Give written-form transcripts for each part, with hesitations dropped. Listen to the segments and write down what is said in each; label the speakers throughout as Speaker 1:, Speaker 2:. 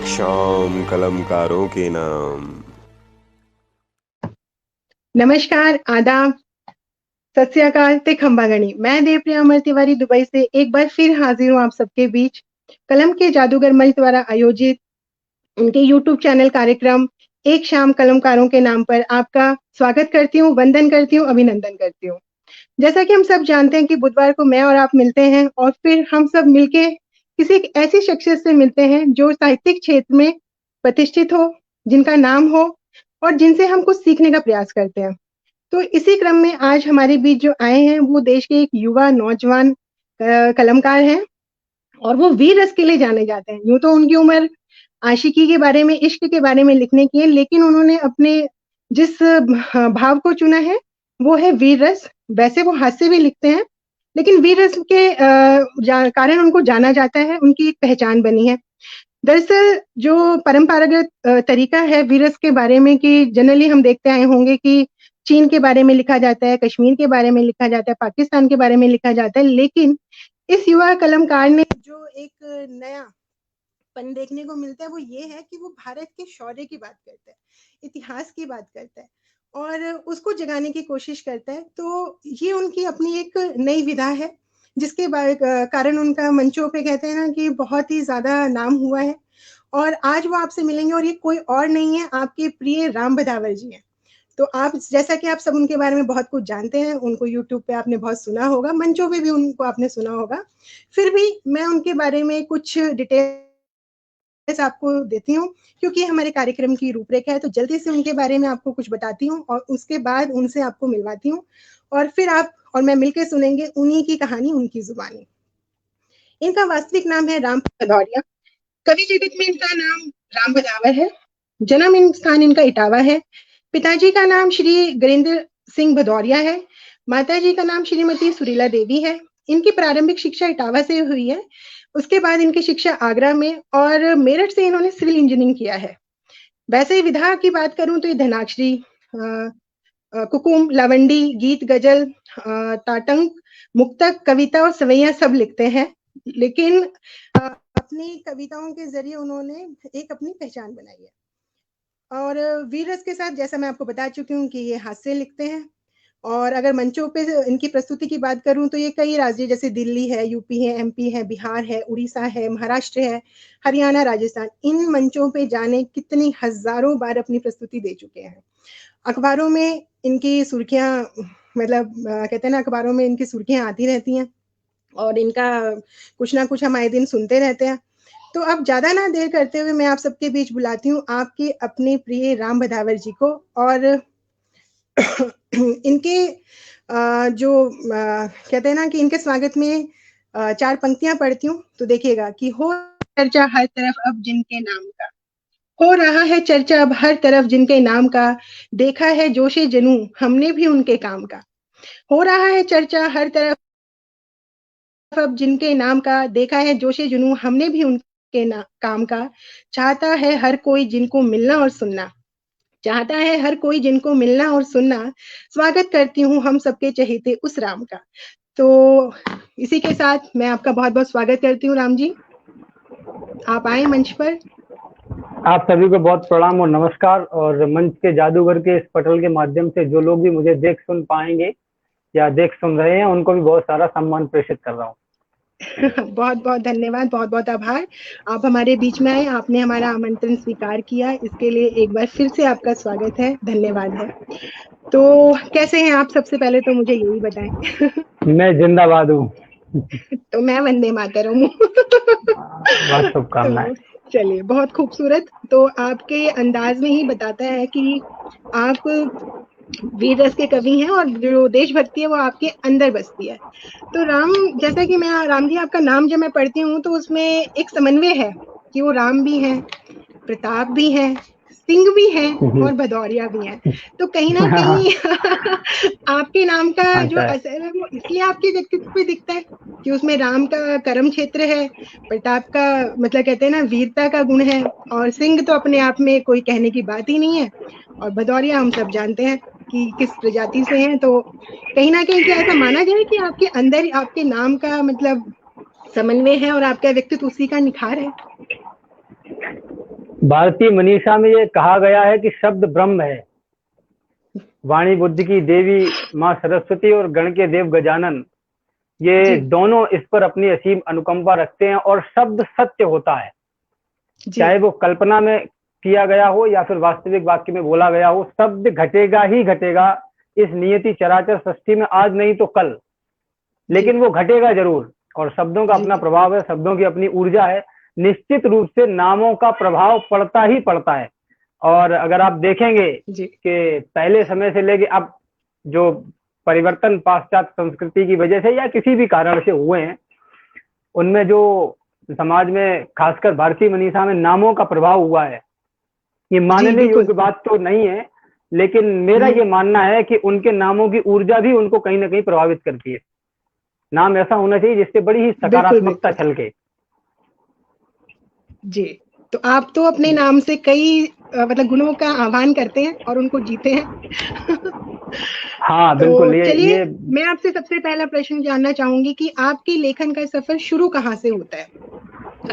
Speaker 1: एक शाम कलमकारों के नाम।
Speaker 2: नमस्कार, आदाब, सत श्री अकाल, ते खंबागणी। मैं देवप्रिया अमर तिवारी दुबई से एक बार फिर हाजिर हूँ आप सबके बीच। कलम के जादूगर मंच द्वारा आयोजित उनके यूट्यूब चैनल कार्यक्रम एक शाम कलमकारों के नाम पर आपका स्वागत करती हूँ, वंदन करती हूँ, अभिनंदन करती हूँ। जैसा कि हम सब जानते हैं कि बुधवार को मैं और आप मिलते हैं और फिर हम सब मिलके किसी एक ऐसी शख्सियत से मिलते हैं जो साहित्यिक क्षेत्र में प्रतिष्ठित हो, जिनका नाम हो और जिनसे हम कुछ सीखने का प्रयास करते हैं। तो इसी क्रम में आज हमारे बीच जो आए हैं वो देश के एक युवा नौजवान कलमकार हैं और वो वीर रस के लिए जाने जाते हैं। यूं तो उनकी उम्र आशिकी के बारे में, इश्क के बारे में लिखने की है, लेकिन उन्होंने अपने जिस भाव को चुना है वो है वीर रस। वैसे वो हास्य भी लिखते हैं, लेकिन वीर रस के कारण उनको जाना जाता है, उनकी एक पहचान बनी है। दरअसल जो परंपरागत तरीका है वीरस के बारे में कि जनरली हम देखते आए होंगे कि चीन के बारे में लिखा जाता है, कश्मीर के बारे में लिखा जाता है, पाकिस्तान के बारे में लिखा जाता है, लेकिन इस युवा कलमकार ने जो एक नया पन देखने को मिलता है वो ये है कि वो भारत के शौर्य की बात करता है, इतिहास की बात करता है और उसको जगाने की कोशिश करता है। तो ये उनकी अपनी एक नई विधा है जिसके कारण उनका मंचों पे कहते हैं ना कि बहुत ही ज्यादा नाम हुआ है। और आज वो आपसे मिलेंगे और ये कोई और नहीं है, आपके प्रिय राम भदावर जी हैं। तो आप जैसा कि आप सब उनके बारे में बहुत कुछ जानते हैं, उनको यूट्यूब पे आपने बहुत सुना होगा, मंचों पे भी उनको आपने सुना होगा। फिर भी मैं उनके बारे में कुछ डिटेल आपको देती हूँ क्योंकि हमारे कार्यक्रम की रूपरेखा है। तो जल्दी से उनके बारे में आपको कुछ बताती हूँ और उसके बाद उनसे आपको मिलवाती हूँ और फिर आप और मैं मिलकर सुनेंगे उन्हीं की कहानी, उनकी जुबानी। इनका वास्तविक नाम है राम भदौरिया। कवि जगत में इनका नाम राम भदावर है। जन्म इन स्थान इनका इटावा है। पिताजी का नाम श्री गुरिंदर सिंह भदौरिया है। माता जी का नाम श्रीमती सुरीला देवी है। इनकी प्रारंभिक शिक्षा इटावा से हुई है। उसके बाद इनकी शिक्षा आगरा में और मेरठ से इन्होंने सिविल इंजीनियरिंग किया है। वैसे ही विधा की बात करूं तो ये धनाक्षरी, कुकुम, लवंडी, गीत, गजल, ताटंक, मुक्तक, कविता और सवैया सब लिखते हैं। लेकिन अपनी कविताओं के जरिए उन्होंने एक अपनी पहचान बनाई है। और वीरस के साथ जैसा मैं आपको बता चुकी हूँ कि ये हास्य लिखते हैं। और अगर मंचों पे इनकी प्रस्तुति की बात करूं तो ये कई राज्य जैसे दिल्ली है, यूपी है, एमपी है, बिहार है, उड़ीसा है, महाराष्ट्र है, हरियाणा, राजस्थान, इन मंचों पे जाने कितनी हजारों बार अपनी प्रस्तुति दे चुके हैं। अखबारों में इनकी सुर्खियां, मतलब कहते हैं ना, अखबारों में इनकी सुर्खियां आती रहती हैं और इनका कुछ ना कुछ हम आए दिन सुनते रहते हैं। तो अब ज्यादा ना देर करते हुए मैं आप सबके बीच बुलाती हूँ आपके अपने प्रिय राम भदावर जी को। और इनके जो कहते हैं ना कि इनके स्वागत में चार पंक्तियां पढ़ती हूँ तो देखिएगा कि हो चर्चा हर तरफ अब जिनके नाम का, हो रहा है चर्चा अब हर तरफ जिनके नाम का, देखा है जोशे जनू हमने भी उनके काम का। हो रहा है चर्चा हर तरफ अब जिनके नाम का, देखा है जोशे जुनू हमने भी उनके काम का। चाहता है हर कोई जिनको मिलना और सुनना, चाहता है हर कोई जिनको मिलना और सुनना, स्वागत करती हूँ हम सबके चहेते उस राम का। तो इसी के साथ मैं आपका बहुत बहुत स्वागत करती हूँ राम जी, आप आए मंच पर।
Speaker 3: आप सभी को बहुत प्रणाम और नमस्कार। और मंच के जादूगर के इस पटल के माध्यम से जो लोग भी मुझे देख सुन पाएंगे या देख सुन रहे हैं उनको भी बहुत सारा सम्मान प्रेषित कर रहा हूँ।
Speaker 2: बहुत बहुत धन्यवाद, बहुत बहुत आभार, आप हमारे बीच में आए, आपने हमारा आमंत्रण स्वीकार किया, इसके लिए एक बार फिर से आपका स्वागत है, धन्यवाद है। तो कैसे हैं आप, सबसे पहले तो मुझे यही बताएं।
Speaker 3: मैं जिंदाबाद हूँ।
Speaker 2: तो मैं वंदे मातरम हूँ।
Speaker 3: बहुत शुभकामनाएं।
Speaker 2: तो चलिए, बहुत खूबसूरत। तो आपके अंदाज में ही बताता है कि आप वीर रस के कवि हैं और जो देशभक्ति है वो आपके अंदर बसती है। तो राम, जैसा कि मैं राम जी आपका नाम जब मैं पढ़ती हूँ तो उसमें एक समन्वय है कि वो राम भी हैं, प्रताप भी है, सिंह भी है और भदौरिया भी है। तो कहीं ना कहीं आपके नाम का जो
Speaker 3: अच्छा है।
Speaker 2: असर है वो इसलिए आपके व्यक्तित्व पे दिखता है कि उसमें राम का कर्म क्षेत्र है, प्रताप का मतलब कहते हैं ना वीरता का गुण है, और सिंह तो अपने आप में कोई कहने की बात ही नहीं है, और भदौरिया हम सब जानते हैं कि किस प्रजाति से हैं। तो कहीं ना कहीं क्या ऐसा माना जाए कि आपके अंदर आपके नाम का मतलब समन्वय है और आपका व्यक्तित्व उसी का निखार है?
Speaker 3: भारतीय मनीषा में ये कहा गया है कि शब्द ब्रह्म है, वाणी बुद्धि की देवी माँ सरस्वती और गण के देव गजानन, ये
Speaker 2: जी
Speaker 3: दोनों इस पर अपनी असीम अनुकंपा रखते हैं। और शब्द सत्य होता है,
Speaker 2: जी
Speaker 3: चाहे वो कल्पना में किया गया हो या फिर वास्तविक वाक्य में बोला गया हो, शब्द घटेगा ही घटेगा इस नियति चराचर सृष्टि में, आज नहीं तो कल,
Speaker 2: जी
Speaker 3: लेकिन वो घटेगा जरूर। और शब्दों का
Speaker 2: जी
Speaker 3: अपना प्रभाव है, शब्दों की अपनी ऊर्जा है। निश्चित रूप से नामों का प्रभाव पड़ता ही पड़ता है। और अगर आप देखेंगे
Speaker 2: जी
Speaker 3: कि पहले समय से लेके अब जो परिवर्तन पाश्चात्य संस्कृति की वजह से या किसी भी कारण से हुए हैं, उनमें जो समाज में खासकर भारतीय मनीषा में नामों का प्रभाव हुआ है, ये
Speaker 2: जी
Speaker 3: मानने
Speaker 2: बिल्कुल
Speaker 3: योग्य बात तो नहीं है, लेकिन मेरा ये मानना है कि उनके नामों की ऊर्जा भी उनको कहीं ना कहीं प्रभावित करती है। नाम ऐसा होना चाहिए जिससे बड़ी ही
Speaker 2: बिल्कुल
Speaker 3: सकारात्मकता
Speaker 2: बिल्कुल
Speaker 3: छलके।
Speaker 2: जी। तो आप तो अपने नाम से कई मतलब गुणों का आह्वान करते हैं और उनको जीते हैं।
Speaker 3: हाँ
Speaker 2: तो
Speaker 3: बिल्कुल,
Speaker 2: चलिए
Speaker 3: ये
Speaker 2: मैं आपसे सबसे पहला प्रश्न जानना चाहूंगी कि आपके लेखन का सफर शुरू कहाँ से होता है?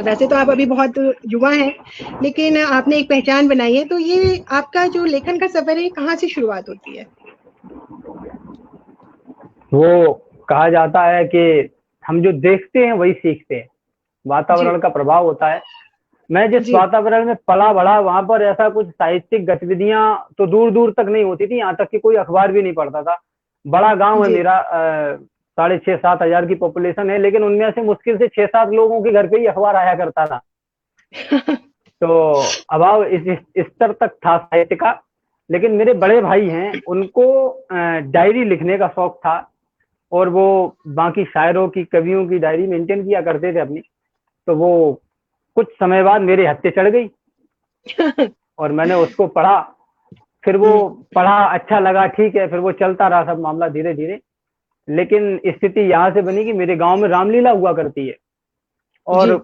Speaker 2: वैसे तो आप अभी बहुत युवा हैं, लेकिन आपने एक पहचान बनाई है, तो ये आपका जो लेखन का सफर है कहाँ से शुरुआत होती है?
Speaker 3: वो कहा जाता है कि हम जो देखते हैं वही सीखते हैं,
Speaker 2: जी
Speaker 3: वातावरण का प्रभाव होता है। मैं जिस
Speaker 2: जी
Speaker 3: वातावरण में पला बढ़ा वहां पर ऐसा कुछ साहित्यिक गतिविधियां तो दूर दूर तक नहीं होती थी, यहाँ तक कि कोई अखबार भी नहीं पढ़ता था। बड़ा गांव है
Speaker 2: जी
Speaker 3: मेरा, 6,500-7,000 की पॉपुलेशन है, लेकिन उनमें से मुश्किल से 6-7 लोगों के घर पे ही अखबार आया करता था। तो अभाव इस स्तर तक था साहित्य का। लेकिन मेरे बड़े भाई हैं, उनको डायरी लिखने का शौक था, और वो बाकी शायरों की, कवियों की डायरी मेंटेन किया करते थे अपनी। तो वो कुछ समय बाद मेरे हत्थे चढ़ गई और मैंने उसको पढ़ा। फिर वो पढ़ा, अच्छा लगा, ठीक है, फिर वो चलता रहा सब मामला धीरे धीरे। लेकिन स्थिति यहाँ से बनी कि मेरे गांव में रामलीला हुआ करती है, और
Speaker 2: जी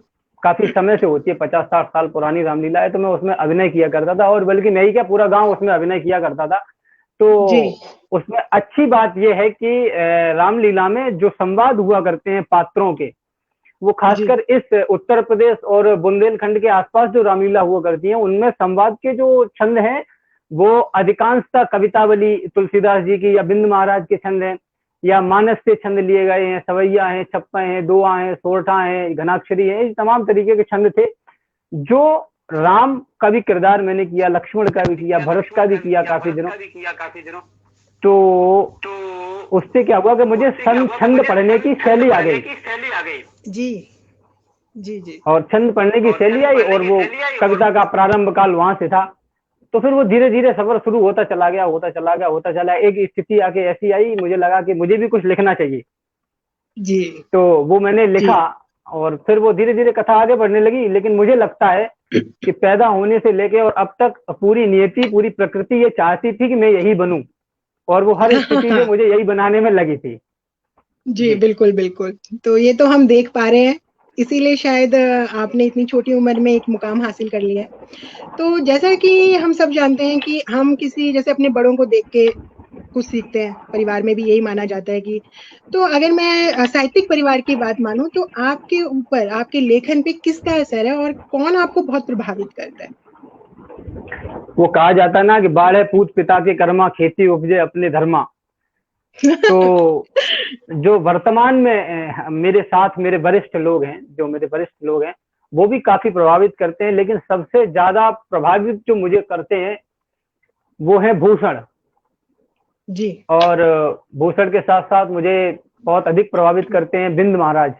Speaker 3: काफी समय से होती है, 50-60 साल पुरानी रामलीला है। तो मैं उसमें अभिनय किया करता था, और बल्कि नहीं क्या, पूरा गांव उसमें अभिनय किया करता था। तो
Speaker 2: जी
Speaker 3: उसमें अच्छी बात यह है कि रामलीला में जो संवाद हुआ करते हैं पात्रों के, वो
Speaker 2: जी
Speaker 3: खासकर इस उत्तर प्रदेश और बुंदेलखंड के आसपास जो रामलीला हुआ करती हैं, उनमें संवाद के जो छंद हैं वो अधिकांशतः कवितावली तुलसीदास जी की या बिंद महाराज के छंद हैं, या मानस से छंद लिए गए हैं, सवैया हैं, छप्पा हैं, दोआ हैं, सोरठा हैं, घनाक्षरी है, तमाम तरीके के छंद थे जो राम का भी किरदार मैंने किया, लक्ष्मण का भी किया, भरत का भी किया काफी दिनों। तो उससे क्या हुआ कि मुझे छंद पढ़ने की शैली आ गई,
Speaker 2: जी जी जी
Speaker 3: और छंद पढ़ने की शैली आई, और वो कविता का प्रारंभ काल वहां से था। तो फिर वो धीरे धीरे सफर शुरू होता चला गया, होता चला गया, होता चला। एक स्थिति आके ऐसी आई, मुझे लगा कि मुझे भी कुछ लिखना चाहिए।
Speaker 2: जी
Speaker 3: तो वो मैंने
Speaker 2: जी
Speaker 3: लिखा, और फिर वो धीरे धीरे कथा आगे बढ़ने लगी। लेकिन मुझे लगता है कि पैदा होने से लेके और अब तक पूरी नियति, पूरी प्रकृति ये चाहती थी कि मैं यही बनूं, और वो हर स्थिति में मुझे यही बनाने में लगी थी।
Speaker 2: जी बिल्कुल बिल्कुल। तो ये तो हम देख पा रहे हैं, इसीलिए शायद आपने इतनी छोटी उम्र में एक मुकाम हासिल कर लिया है। तो जैसा कि हम सब जानते हैं कि हम किसी जैसे अपने बड़ों को देख के कुछ सीखते हैं, परिवार में भी यही माना जाता है कि तो अगर मैं साहित्यिक परिवार की बात मानूं तो आपके ऊपर, आपके लेखन पे किसका असर है और कौन आपको बहुत प्रभावित करता है?
Speaker 3: वो कहा जाता है ना कि बाढ़े पूत पिता के कर्मा, खेती उपजे अपने धर्मा। तो जो वर्तमान में मेरे साथ मेरे वरिष्ठ लोग हैं, जो मेरे वरिष्ठ लोग हैं, वो भी काफी प्रभावित करते हैं। लेकिन सबसे ज्यादा प्रभावित जो मुझे करते हैं वो है भूषण।
Speaker 2: जी
Speaker 3: और भूषण के साथ साथ मुझे बहुत अधिक प्रभावित करते हैं बिंद महाराज।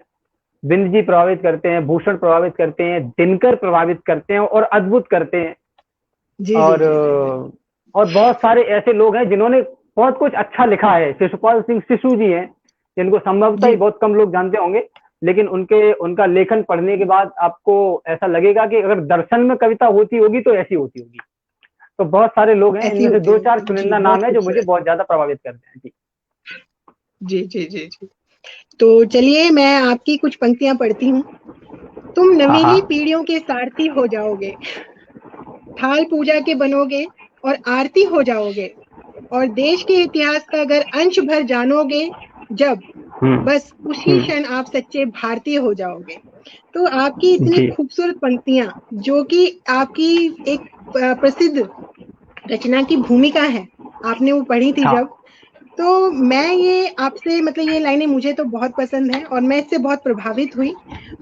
Speaker 3: बिंद जी प्रभावित करते हैं, भूषण प्रभावित करते हैं, दिनकर प्रभावित करते हैं और अद्भुत करते हैं।
Speaker 2: जी जी
Speaker 3: और
Speaker 2: जी जी
Speaker 3: और बहुत सारे ऐसे लोग हैं जिन्होंने बहुत कुछ अच्छा लिखा है। शिशुपाल सिंह शिशु जी हैं, जिनको संभवतः ही
Speaker 2: जी
Speaker 3: बहुत कम लोग जानते होंगे, लेकिन उनका लेखन पढ़ने के बाद आपको ऐसा लगेगा कि अगर दर्शन में कविता होती होगी तो ऐसी होती होगी। तो बहुत सारे लोग हैं,
Speaker 2: ऐसी
Speaker 3: इनमें से
Speaker 2: होती
Speaker 3: 2-4
Speaker 2: होगी जी,
Speaker 3: चुनिंदा
Speaker 2: बहुत
Speaker 3: नाम है जो मुझे
Speaker 2: खूबसूरत।
Speaker 3: बहुत ज्यादा प्रभावित करते हैं। जी
Speaker 2: जी जी जी जी। तो चलिए मैं आपकी कुछ पंक्तियां पढ़ती हूँ। तुम
Speaker 3: हाँ
Speaker 2: नवीनी
Speaker 3: हाँ।
Speaker 2: पीढ़ियों के सारथी हो जाओगे, थाल पूजा के बनोगे और आरती हो जाओगे, और देश के इतिहास का अगर अंश भर जानोगे जब,
Speaker 3: हम्म
Speaker 2: बस उसी
Speaker 3: हम्म
Speaker 2: क्षण आप सच्चे भारतीय हो जाओगे। तो आपकी इतनी
Speaker 3: जी
Speaker 2: खूबसूरत पंक्तियां, जो कि आपकी एक प्रसिद्ध रचना की भूमिका है, आपने वो पढ़ी थी
Speaker 3: हाँ।
Speaker 2: जब, तो मैं ये आपसे मतलब ये लाइनें मुझे तो बहुत पसंद है और मैं इससे बहुत प्रभावित हुई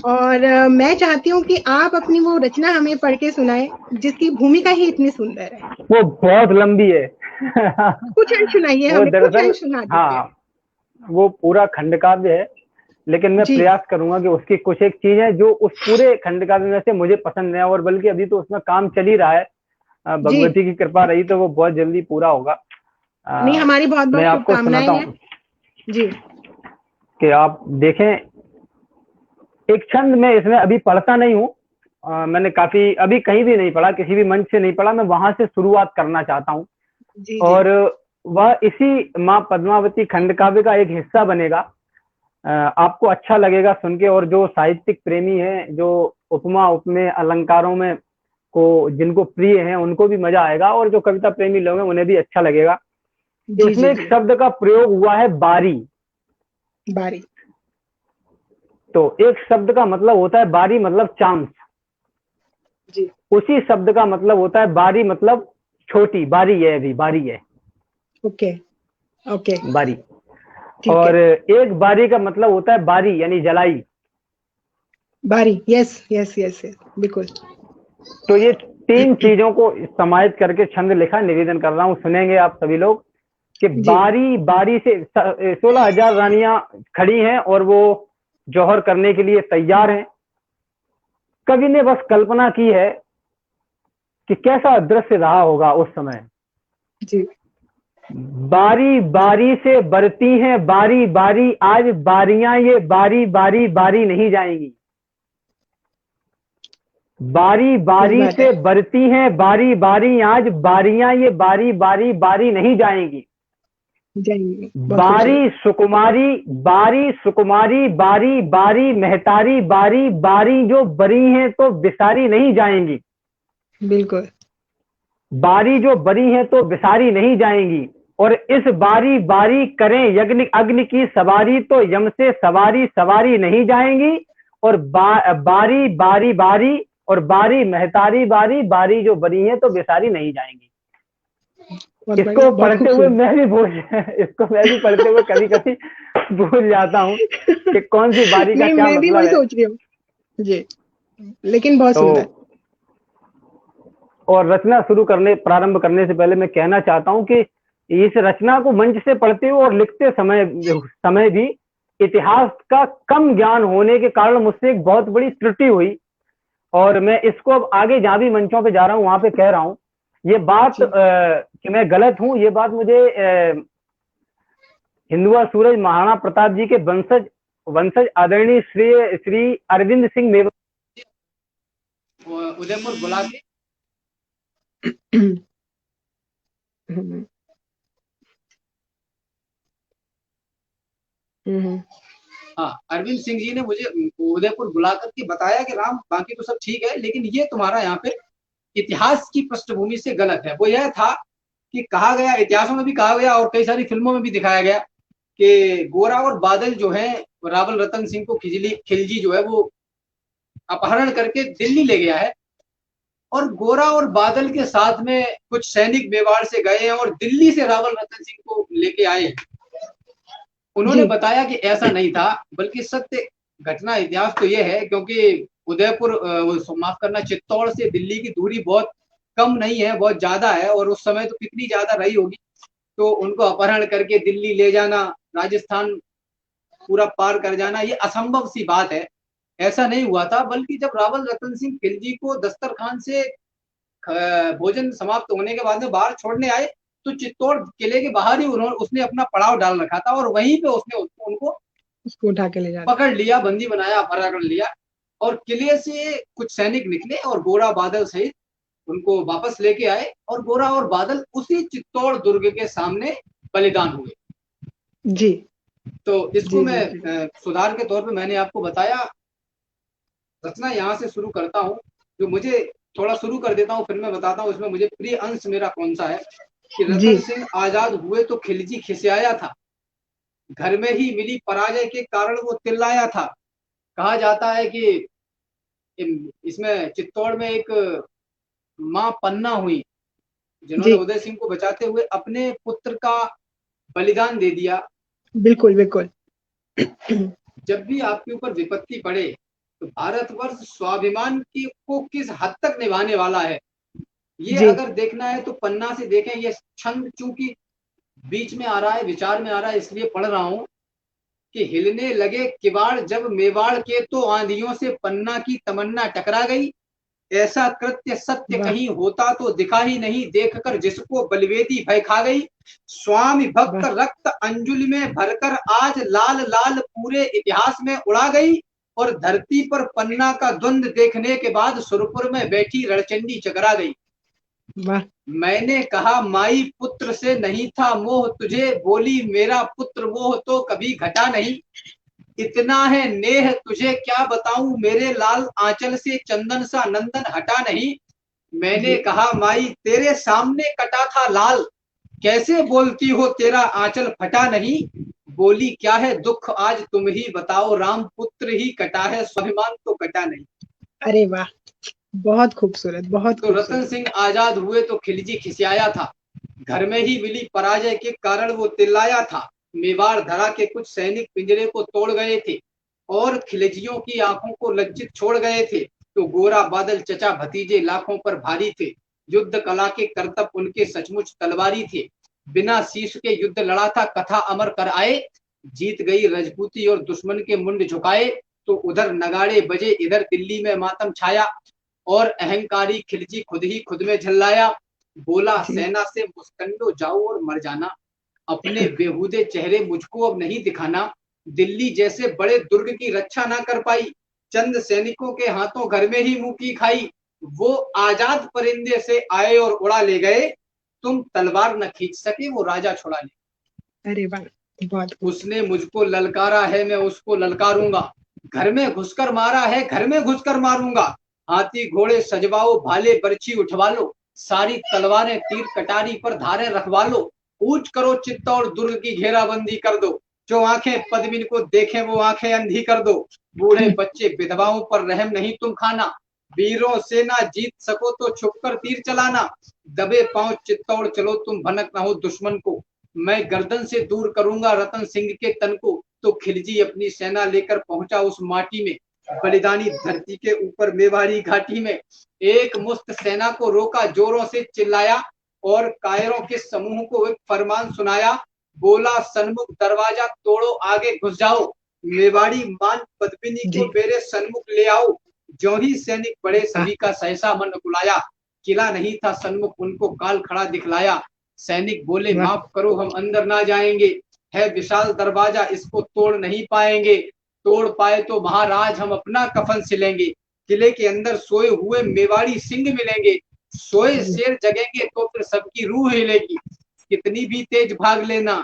Speaker 2: और मैं चाहती हूँ कि आप अपनी वो रचना हमें पढ़ के सुनाएं, जिसकी भूमिका ही इतनी सुंदर है।
Speaker 3: वो बहुत लंबी है।
Speaker 2: कुछ अंश सुनाइए,
Speaker 3: वो
Speaker 2: हमें कुछ
Speaker 3: दरअसल,
Speaker 2: अंश सुना दीजिए।
Speaker 3: हाँ, वो पूरा खंड काव्य है, लेकिन मैं
Speaker 2: जी
Speaker 3: प्रयास करूंगा कि उसकी कुछ एक चीजें जो उस पूरे खंड काव्य में से मुझे पसंद है, और बल्कि अभी तो उसमें काम चल ही रहा है।
Speaker 2: जी,
Speaker 3: भगवती की कृपा रही तो वो बहुत जल्दी पूरा होगा।
Speaker 2: नहीं,
Speaker 3: अ,
Speaker 2: हमारी बहुत
Speaker 3: मैं
Speaker 2: बहुत
Speaker 3: आपको सुनाता
Speaker 2: शुभकामनाएं हैं।
Speaker 3: हूँ
Speaker 2: जी
Speaker 3: कि आप देखें। एक छंद मैं इसमें अभी पढ़ता नहीं हूँ, मैंने काफी अभी कहीं भी नहीं पढ़ा, किसी भी मंच से नहीं पढ़ा, मैं वहां से शुरुआत करना चाहता हूँ।
Speaker 2: जी जी
Speaker 3: और वह इसी माँ पद्मावती खंड काव्य का एक हिस्सा बनेगा। आपको अच्छा लगेगा सुन के, और जो साहित्यिक प्रेमी हैं, जो उपमा उपमेय अलंकारों में को जिनको प्रिय हैं, उनको भी मजा आएगा, और जो कविता प्रेमी लोग हैं उन्हें भी अच्छा लगेगा।
Speaker 2: जी
Speaker 3: इसमें
Speaker 2: जी
Speaker 3: एक
Speaker 2: जी।
Speaker 3: शब्द का प्रयोग हुआ है, बारी।
Speaker 2: बारी।
Speaker 3: तो एक शब्द का मतलब होता है बारी, मतलब चांस।
Speaker 2: जी।
Speaker 3: उसी शब्द का मतलब होता है बारी, मतलब छोटी बारी है, अभी बारी है,
Speaker 2: ओके ओके।
Speaker 3: बारी।
Speaker 2: ठीक
Speaker 3: और
Speaker 2: है।
Speaker 3: एक बारी का मतलब होता है बारी, यानी जलाई।
Speaker 2: बारी, यस यस यस यस, बिल्कुल।
Speaker 3: तो ये तीन चीजों को समाहित करके छंद लिखा, निवेदन कर रहा हूँ, सुनेंगे आप सभी लोग कि
Speaker 2: जी
Speaker 3: बारी बारी से 16,000 रानियां खड़ी हैं और वो जौहर करने के लिए तैयार हैं। कवि ने बस कल्पना की है कि कैसा दृश्य रहा होगा उस समय।
Speaker 2: जी
Speaker 3: बारी बारी से बरती हैं बारी बारी, आज बारियां ये बारी बारी बारी नहीं जाएंगी। बारी
Speaker 2: सही
Speaker 3: बारी
Speaker 2: बात है।
Speaker 3: से बरती हैं बारी बारी, आज बारियां ये बारी बारी बारी नहीं जाएंगी।
Speaker 2: जाएंगे, बहुत खूबसूरत।
Speaker 3: बारी सुकुमारी बारी बारी महतारी बारी बारी, जो बरी हैं तो बिसारी नहीं जाएंगी।
Speaker 2: बिल्कुल।
Speaker 3: बारी जो बरी हैं तो बिसारी नहीं जाएंगी। और इस बारी बारी करें यज्ञ अग्नि की सवारी, तो यम से सवारी सवारी नहीं जाएंगी। और बारी बारी बारी, और बारी महतारी बारी बारी, जो बरी हैं तो बिसारी नहीं जाएंगी।
Speaker 2: बहुत
Speaker 3: इसको
Speaker 2: बढ़िया, बहुत
Speaker 3: पढ़ते हुए
Speaker 2: खूबसूरत।
Speaker 3: मैं भी भूल इसको मैं भी पढ़ते हुए कभी कभी भूल जाता हूँ कि कौन सी बारी का
Speaker 2: नहीं,
Speaker 3: क्या
Speaker 2: मैं भी
Speaker 3: मतलब
Speaker 2: वही
Speaker 3: है।
Speaker 2: सोच रही हूँ। जी, लेकिन बहुत
Speaker 3: तो
Speaker 2: सुंदर।
Speaker 3: और रचना शुरू करने प्रारंभ करने से पहले मैं कहना चाहता हूं कि इस रचना को मंच से पढ़ते हुए और लिखते समय समय भी इतिहास का कम ज्ञान होने के कारण मुझसे एक बहुत बड़ी त्रुटि हुई। और मैं इसको अब आगे जहां भी मंचों पे जा रहा हूं वहां पे कह रहा हूं, ये बात
Speaker 2: जी
Speaker 3: कि मैं गलत हूं, ये बात मुझे हिंदुआ सूरज महाराणा प्रताप जी के वंशज वंशज आदरणीय श्री श्री अरविंद सिंह मेवाड़ उदयपुर बुला के
Speaker 2: हम्म, हम्म,
Speaker 3: हाँ, अरविंद सिंह जी ने मुझे उदयपुर बुला करके बताया कि राम, बाकी तो सब ठीक है, लेकिन ये तुम्हारा यहाँ पे इतिहास की पृष्ठभूमि से गलत है। वो यह था कि कहा गया, इतिहासों में भी कहा गया और कई सारी फिल्मों में भी दिखाया गया कि गोरा और बादल जो है, रावल रतन सिंह को खिलजी जो है वो अपहरण करके दिल्ली ले गया है। और गोरा और बादल के साथ में कुछ सैनिक मेवाड़ से गए हैं और दिल्ली से रावल रतन सिंह को लेके आए। उन्होंने
Speaker 2: जी
Speaker 3: बताया कि ऐसा नहीं था, बल्कि सत्य घटना इतिहास तो ये है, क्योंकि उदयपुर माफ करना, चित्तौड़ से दिल्ली की दूरी बहुत कम नहीं है, बहुत ज्यादा है, और उस समय तो कितनी ज्यादा रही होगी। तो उनको अपहरण करके दिल्ली ले जाना, राजस्थान पूरा पार कर जाना, ये असंभव सी बात है। ऐसा नहीं हुआ था, बल्कि जब रावल रतन सिंह खिलजी को दस्तरखान से भोजन समाप्त होने के बाद में बाहर छोड़ने आए, तो चित्तौड़ किले के बाहर ही उसने अपना पड़ाव डाल रखा था, और वहीं पे उसने उनको
Speaker 2: उसको उठा के ले जाते।
Speaker 3: पकड़ लिया, बंदी बनाया, अपहरण कर लिया। और किले से कुछ सैनिक निकले और गोरा बादल सहित उनको वापस लेके आए, और गोरा और बादल उसी चित्तौड़ दुर्ग के सामने बलिदान हुए।
Speaker 2: जी
Speaker 3: तो इसको
Speaker 2: जी
Speaker 3: मैं
Speaker 2: जी जी।
Speaker 3: सुधार के तौर पे मैंने आपको बताया। रचना यहाँ से शुरू करता हूँ, जो मुझे थोड़ा शुरू कर देता हूँ, फिर मैं बताता हूँ इसमें मुझे प्रिय अंश मेरा कौन सा है। कि
Speaker 2: जी
Speaker 3: रतन सिंह आजाद हुए तो खिलजी खिसियाया था, घर में ही मिली पराजय के कारण वो चिल्लाया था। कहा जाता है कि
Speaker 4: इसमें चित्तौड़ में एक माँ पन्ना हुई, जिन्होंने
Speaker 2: जी
Speaker 4: उदय सिंह को बचाते हुए अपने पुत्र का बलिदान दे दिया।
Speaker 2: बिल्कुल बिल्कुल।
Speaker 4: जब भी आपके ऊपर विपत्ति पड़े तो भारतवर्ष स्वाभिमान की को किस हद तक निभाने वाला है, ये
Speaker 2: जी
Speaker 4: अगर देखना है तो पन्ना से देखें। ये छंद चूंकि बीच में आ रहा है, विचार में आ रहा है, इसलिए पढ़ रहा हूं कि हिलने लगे किवाड़ जब मेवाड़ के, तो आंधियों से पन्ना की तमन्ना टकरा गई। ऐसा कृत्य सत्य
Speaker 2: वाह
Speaker 4: कहीं होता तो दिखा ही नहीं, देखकर जिसको बलवेदी भय खा गई। स्वामी भक्त
Speaker 2: वाह
Speaker 4: रक्त अंजुलि में भरकर आज लाल लाल पूरे इतिहास में उड़ा गई। और धरती पर पन्ना का द्वंद देखने के बाद सुरपुर में बैठी रणचंडी चकरा गई।
Speaker 2: वाह
Speaker 4: मैंने कहा माई पुत्र से नहीं था मोह तुझे, बोली मेरा पुत्र मोह तो कभी घटा नहीं। इतना है नेह तुझे क्या बताऊं, मेरे लाल आंचल से चंदन सा नंदन हटा नहीं। मैंने
Speaker 2: जी
Speaker 4: कहा माई तेरे सामने कटा था लाल, कैसे बोलती हो तेरा आंचल फटा नहीं। बोली क्या है दुख आज तुम ही बताओ, राम पुत्र ही कटा है, स्वाभिमान तो कटा नहीं।
Speaker 2: अरे वाह बहुत खूबसूरत बहुत
Speaker 4: तो रतन
Speaker 2: खूबसूरत।
Speaker 4: सिंह आजाद हुए तो खिलजी खिसियाया था, घर में ही मिली पराजय के कारण वो चिल्लाया था। मेवाड़ धरा के कुछ सैनिक पिंजरे को तोड़ गए थे और खिलजियों की आंखों को लज्जित छोड़ गए थे। तो गोरा बादल चचा भतीजे लाखों पर भारी थे, युद्ध कला के करतब उनके सचमुच तलवारी थे। बिना शीश के युद्ध लड़ा था कथा अमर कर आए, जीत गई रजपूती और दुश्मन के मुंड झुकाए। तो उधर नगाड़े बजे इधर दिल्ली में मातम छाया, और अहंकारी खिलजी खुद ही खुद में झल्लाया। बोला
Speaker 2: जी
Speaker 4: सेना से मुस्कंडो जाओ और मर जाना, अपने बेहूदे चेहरे मुझको अब नहीं दिखाना। दिल्ली जैसे बड़े दुर्ग की रक्षा ना कर पाई, चंद सैनिकों के हाथों घर में ही मुंह की खाई। वो आजाद परिंदे से आए और उड़ा ले गए, तुम तलवार न खींच सके वो राजा छुड़ा ले।
Speaker 2: अरे वाह बहुत खूब।
Speaker 4: उसने मुझको ललकारा है मैं उसको ललकारूंगा, घर में घुसकर मारा है घर में घुसकर मारूंगा। हाथी घोड़े सजवाओ भाले बर्छी उठवा लो, सारी तलवारें तीर कटारी पर धारे रखवा लो। कूच करो चित्तौड़ दुर्ग की घेराबंदी कर दो, जो आंखें पद्मिनी को देखें वो आंखें अंधी कर दो। बूढ़े बच्चे विधवाओं पर रहम नहीं तुम खाना, वीरों से ना जीत सको तो छुपकर तीर चलाना। दबे पांव चित्तौड़ चलो तुम भनक ना हो दुश्मन को, मैं गर्दन से दूर करूंगा रतन सिंह के तन को। तो खिलजी अपनी सेना लेकर पहुंचा उस माटी में, बलिदानी धरती के ऊपर मेवाड़ी घाटी में। एक मुस्त सेना को रोका जोरों से चिल्लाया, और कायरों के समूह को एक फरमान सुनाया। बोला सन्मुख दरवाजा तोड़ो आगे घुस जाओ, मेवाड़ी मान पद्मिनी को
Speaker 2: जी
Speaker 4: मेरे सन्मुख ले आओ। जो ही सैनिक बड़े
Speaker 2: वाह
Speaker 4: सभी का सहसा मन बुलाया, किला नहीं था सन्मुख उनको काल खड़ा दिखलाया। सैनिक बोले
Speaker 2: वाह
Speaker 4: माफ करो हम अंदर ना जाएंगे, है विशाल दरवाजा इसको तोड़ नहीं पाएंगे। तोड़ पाए तो महाराज हम अपना कफन सिलेंगे, किले के अंदर सोए हुए मेवाड़ी सिंह मिलेंगे। सोए
Speaker 2: जी
Speaker 4: शेर जगेंगे तो फिर सबकी रूह हिलेगी, कितनी भी तेज भाग लेना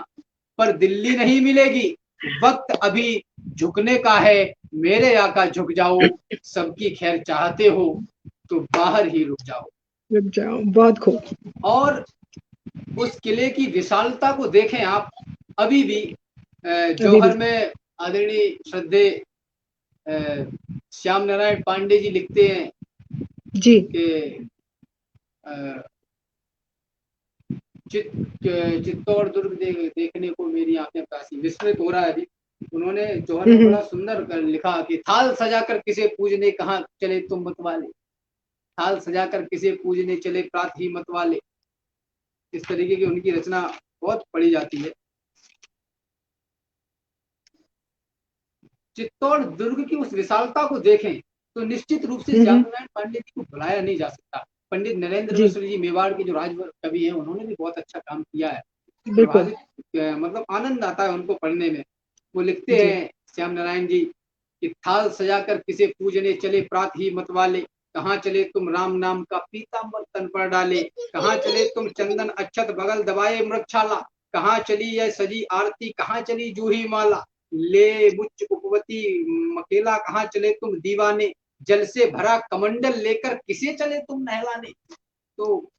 Speaker 4: पर दिल्ली नहीं मिलेगी। वक्त अभी झुकने का है मेरे आका झुक जाओ, सबकी खैर चाहते हो तो बाहर ही रुक जाओ।
Speaker 2: रुक जाओ बहुत खूब।
Speaker 4: और उस किले की विशालता को देखें आप, अभी भी
Speaker 2: अभी भी
Speaker 4: जौहर में आदरणीय श्रद्धे श्याम नारायण पांडे जी लिखते हैं
Speaker 2: जी
Speaker 4: कि चित्तौड़ दुर्ग देखने को मेरी आंखें प्यासी, विस्मित हो रहा है अभी। उन्होंने जौहर में बड़ा सुंदर लिखा कि थाल सजाकर किसे पूजने कहाँ चले तुम मतवाले, थाल सजाकर किसे पूजने चले प्रात ही मतवाले। इस तरीके की उनकी रचना बहुत पढ़ी जाती है। चित्तौड़ दुर्ग की उस विशालता को देखें तो निश्चित रूप से श्याम नारायण पांडे जी को भुलाया नहीं जा सकता। पंडित नरेंद्र
Speaker 2: जी
Speaker 4: मिश्र जी मेवाड़ के जो राजभर कवि हैं, उन्होंने भी बहुत अच्छा काम किया है।
Speaker 2: बिल्कुल
Speaker 4: प्रभावित मतलब आनंद आता है उनको पढ़ने में। वो लिखते
Speaker 2: जी
Speaker 4: हैं श्याम नारायण जी कि थाल सजाकर किसे पूजने चले प्रात ही मतवाले, कहाँ चले तुम राम नाम का पीताम्बर तन पर डाले, कहाँ चले तुम चंदन अक्षत बगल दबाए मृक्षाला, कहाँ चली यह सजी आरती कहाँ चली जूही माला, ले मुच्च उपवती मकेला कहाँ चले तुम दीवाने, जल से भरा कमंडल लेकर किसे चले तुम नहलाने। तो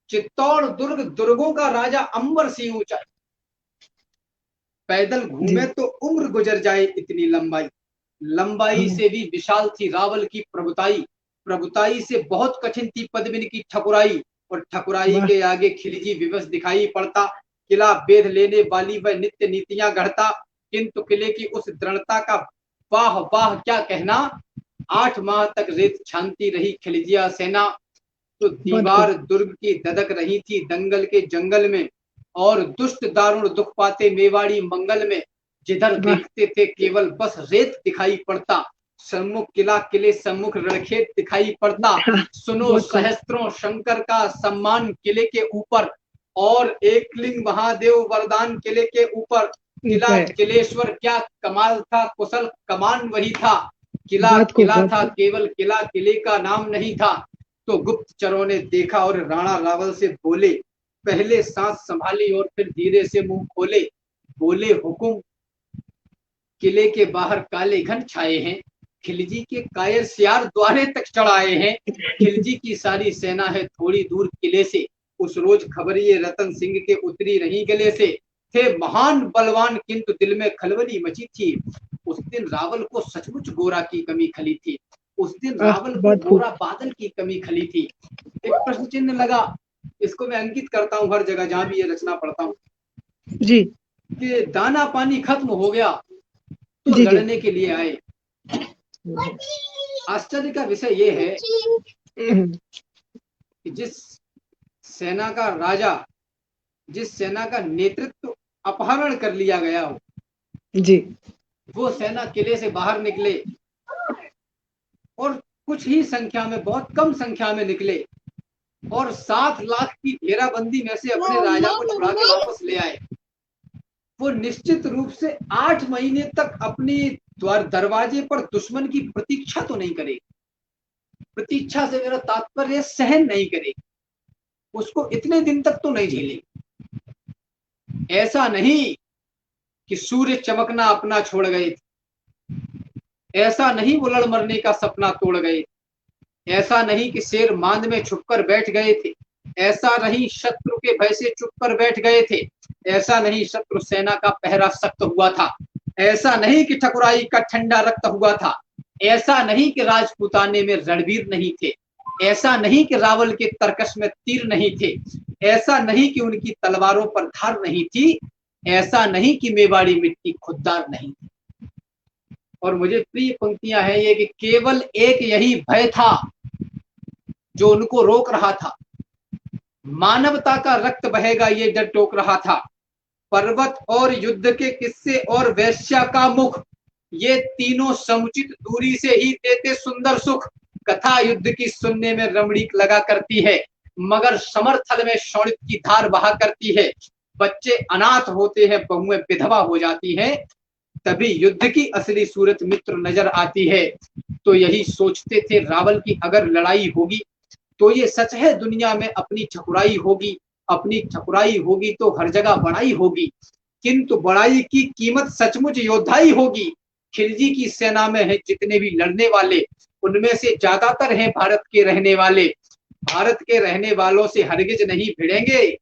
Speaker 4: चित्तौड़ दुर्ग दुर्गों का राजा अंबर सी ऊंचा, पैदल घूमे तो उम्र गुजर जाए इतनी लंबाई, लंबाई से भी विशाल थी रावल की प्रभुताई, प्रभुताई से बहुत कठिन थी पद्मिनी की ठकुराई, और ठकुराई के आगे खिलजी विवश दिखाई पड़ता। किला बेध लेने वाली वह नित्य नीतियां गढ़ता, किंतु किले की उस दृढ़ता का वाह वाह क्या कहना। 8 माह तक रेत छानती रही खिलजिया सेना, तो दीवार दुर्ग की ददक रही थी दंगल के जंगल में, और दुष्ट दारुण दुख पाते मेवाड़ी मंगल में। जिधर देखते थे केवल बस रेत दिखाई पड़ता, सम्मुख किला किले सम्मुख रणखेत दिखाई पड़ता। सुनो सहस्त्रों शंकर का सम्मान किले के ऊपर, और एकलिंग महादेव वरदान किले के ऊपर। किला किलेश्वर क्या कमाल था, कुशल कमान वही था। किला किला था केवल किला, किले का नाम नहीं था। तो गुप्तचरों ने देखा और राणा रावल से बोले, पहले सांस संभाली और फिर धीरे से मुंह खोले। बोले, हुकुम। किले के बाहर काले घन छाए हैं, खिलजी के कायर सियार द्वारे तक चढ़ाए हैं। खिलजी की सारी सेना है थोड़ी दूर किले से, उस रोज खबरिए रतन सिंह के उतरी रही गले से। थे महान बलवान किंतु दिल में खलबली मची थी, उस दिन रावल को सचमुच गोरा की कमी खली थी, उस दिन रावल को गोरा बादल की कमी खली थी। एक प्रश्न चिन्ह लगा, इसको मैं अंकित करता हूँ हर जगह जहां भी ये रचना पढ़ता हूँ
Speaker 2: जी,
Speaker 4: कि दाना पानी खत्म हो गया तो लड़ने के लिए आए। आश्चर्य का विषय ये है कि जिस सेना का राजा, जिस सेना का नेतृत्व अपहरण कर लिया गया हो
Speaker 2: जी, वो
Speaker 4: सेना किले से बाहर निकले, और कुछ ही संख्या में, बहुत कम संख्या में निकले, और 7 लाख की घेराबंदी में से अपने राजा को छुड़ा के वापस ले आए। वो निश्चित रूप से 8 महीने तक अपनी दरवाजे पर दुश्मन की प्रतीक्षा तो नहीं करेगी। प्रतीक्षा से मेरा तात्पर्य सहन नहीं करेगी, उसको इतने दिन तक तो नहीं झेलेगी। ऐसा नहीं कि सूर्य चमकना अपना छोड़ गए थे, ऐसा नहीं वो लड़ मरने का सपना तोड़ गए, ऐसा नहीं कि शेर मांद में छुपकर बैठ गए थे, ऐसा नहीं शत्रु के भय से चुपकर बैठ गए थे, ऐसा नहीं शत्रु सेना का पहरा सख्त हुआ था, ऐसा नहीं कि ठकुराई का ठंडा रक्त हुआ था, ऐसा नहीं कि राजपूताने में रणवीर नहीं थे, ऐसा नहीं कि रावल के तरकश में तीर नहीं थे, ऐसा नहीं कि उनकी तलवारों पर धार नहीं थी, ऐसा नहीं कि मेवाड़ी मिट्टी खुददार नहीं थी। और मुझे प्रिय पंक्तियां हैं ये कि केवल एक यही भय था जो उनको रोक रहा था, मानवता का रक्त बहेगा ये डर टोक रहा था। पर्वत और युद्ध के किस्से और वैश्या का मुख, ये तीनों समुचित दूरी से ही देते सुंदर सुख। कथा युद्ध की सुनने में रमणीक लगा करती है, मगर समरथल में शौणित की धार बहा करती है। बच्चे अनाथ होते हैं, बहुएं विधवा हो जाती हैं, तभी युद्ध की असली सूरत मित्र नजर आती है। तो यही सोचते थे रावल की अगर लड़ाई होगी तो ये सच है दुनिया में अपनी ठकुराई होगी, अपनी ठकुराई होगी तो हर जगह बड़ाई होगी, किंतु बड़ाई की कीमत सचमुच योद्धाई होगी। खिलजी की सेना में है जितने भी लड़ने वाले, उनमें से ज्यादातर हैं भारत के रहने वाले। भारत के रहने वालों से हरगिज नहीं भिड़ेंगे,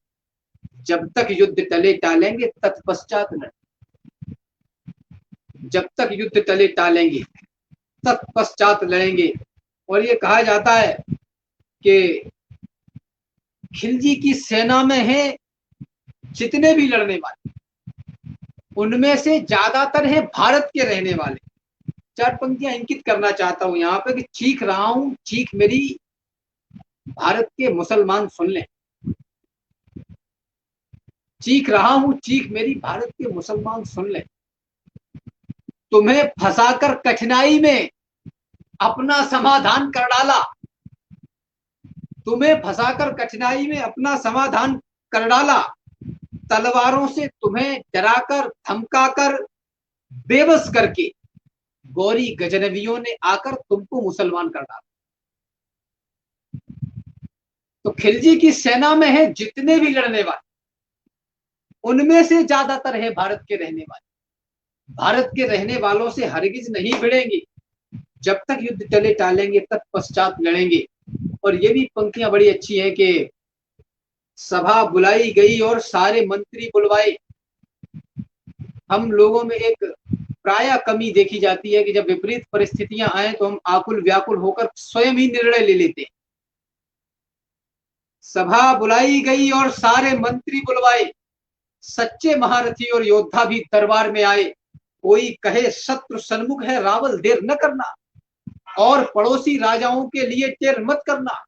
Speaker 4: जब तक युद्ध टले टालेंगे तत्पश्चात लड़ेंगे, जब तक युद्ध टले टालेंगे तत्पश्चात लड़ेंगे। और ये कहा जाता है कि खिलजी की सेना में है जितने भी लड़ने वाले, उनमें से ज्यादातर है भारत के रहने वाले। 4 पंक्तियां इंकित करना चाहता हूं यहाँ पे कि चीख रहा हूं, चीख मेरी भारत के मुसलमान सुन लें, चीख रहा हूं, चीख मेरी भारत के मुसलमान सुन लें। तुम्हें फंसाकर कठिनाई में अपना समाधान कर डाला, तुम्हें फंसाकर कठिनाई में अपना समाधान कर डाला, तलवारों से तुम्हें डराकर धमकाकर बेबस करके गौरी गजनवियों ने आकर तुमको मुसलमान कर डाला। तो खिलजी की सेना में है जितने भी लड़ने वाले, उनमें से ज्यादातर है भारत के रहने वाले। भारत के रहने वालों से हरगिज नहीं भिड़ेंगे, जब तक युद्ध टले टालेंगे तत्पश्चात लड़ेंगे। और ये भी पंक्तियां बड़ी अच्छी हैं कि सभा बुलाई गई और सारे मंत्री बुलवाए। हम लोगों में एक प्रायः कमी देखी जाती है कि जब विपरीत परिस्थितियां आए तो हम आकुल व्याकुल होकर स्वयं ही निर्णय ले लेते हैं। सभा बुलाई गई और सारे मंत्री बुलवाए, सच्चे महारथी और योद्धा भी दरबार में आए। कोई कहे शत्रु सन्मुख है रावल देर न करना, और पड़ोसी राजाओं के लिए टेर मत करना।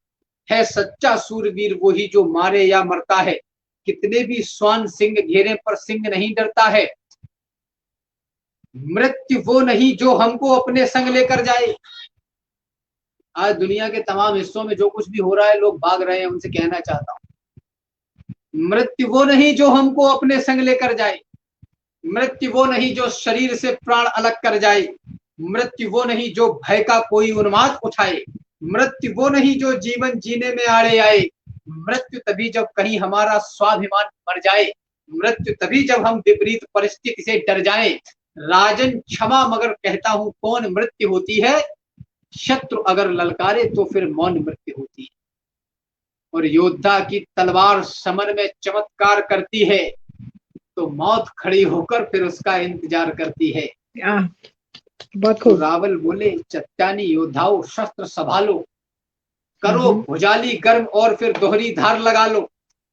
Speaker 4: है सच्चा सूरवीर वही जो मारे या मरता है, कितने भी स्वान सिंह घेरे पर सिंह नहीं डरता है। मृत्यु वो नहीं जो हमको अपने संग लेकर जाए। आज दुनिया के तमाम हिस्सों में जो कुछ भी हो रहा है, लोग भाग रहे हैं, उनसे कहना चाहता हूं, मृत्यु वो नहीं जो हमको अपने संग लेकर जाए। मृत्यु वो नहीं जो शरीर से प्राण अलग कर जाए। मृत्यु वो नहीं जो भय का कोई उन्माद उठाए। मृत्यु वो नहीं जो जीवन जीने में आड़े आए। मृत्यु तभी जब कहीं हमारा स्वाभिमान मर जाए। मृत्यु तभी जब हम विपरीत परिस्थिति से डर जाएं। राजन क्षमा मगर कहता हूं कौन मृत्यु होती है। शत्रु अगर ललकारे तो फिर मौन मृत्यु होती है। और योद्धा की तलवार समर में चमत्कार करती है, तो मौत खड़ी होकर फिर उसका इंतजार करती है।
Speaker 2: बहुत
Speaker 4: तो
Speaker 2: खूब।
Speaker 4: रावल बोले, चट्टानी योद्धाओं शस्त्र संभालो, करो भुजाली गर्म और फिर दोहरी धार लगा लो।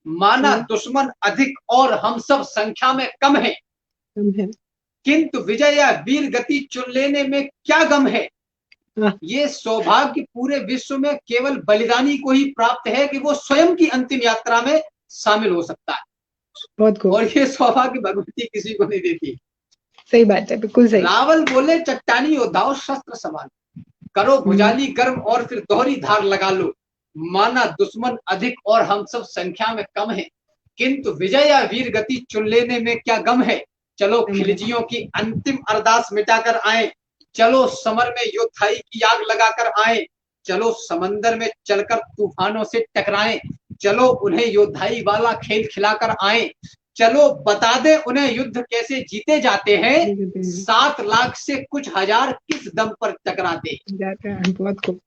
Speaker 4: माना दुश्मन अधिक और हम सब संख्या में कम है, किंतु विजय या वीर गति चुन लेने में क्या गम है। ये सौभाग्य पूरे विश्व में केवल बलिदानी को ही प्राप्त है कि वो स्वयं की अंतिम यात्रा में शामिल हो सकता है।
Speaker 2: बहुत खूब।
Speaker 4: और ये सौभाग्य भगवती किसी को नहीं देती।
Speaker 2: सही बात है, बिल्कुल सही।
Speaker 4: रावल बोले, चट्टानी योद्धाओं शस्त्र संभालो, करो भुजाली गर्म और फिर दोहरी धार लगा लो। माना दुश्मन अधिक और हम सब संख्या में कम है, किंतु विजय या वीर गति चुन लेने में क्या गम है। चलो खिलजियों की अंतिम अरदास मिटाकर आए, चलो समर में योद्धाई की आग लगाकर आए, चलो समंदर में चलकर तूफानों से टकराएं, चलो उन्हें योद्धाई वाला खेल खिलाकर आए, चलो बता दे उन्हें युद्ध कैसे जीते जाते हैं। 7 लाख से कुछ हजार किस दम पर टकराते हैं।
Speaker 2: बहुत खूब।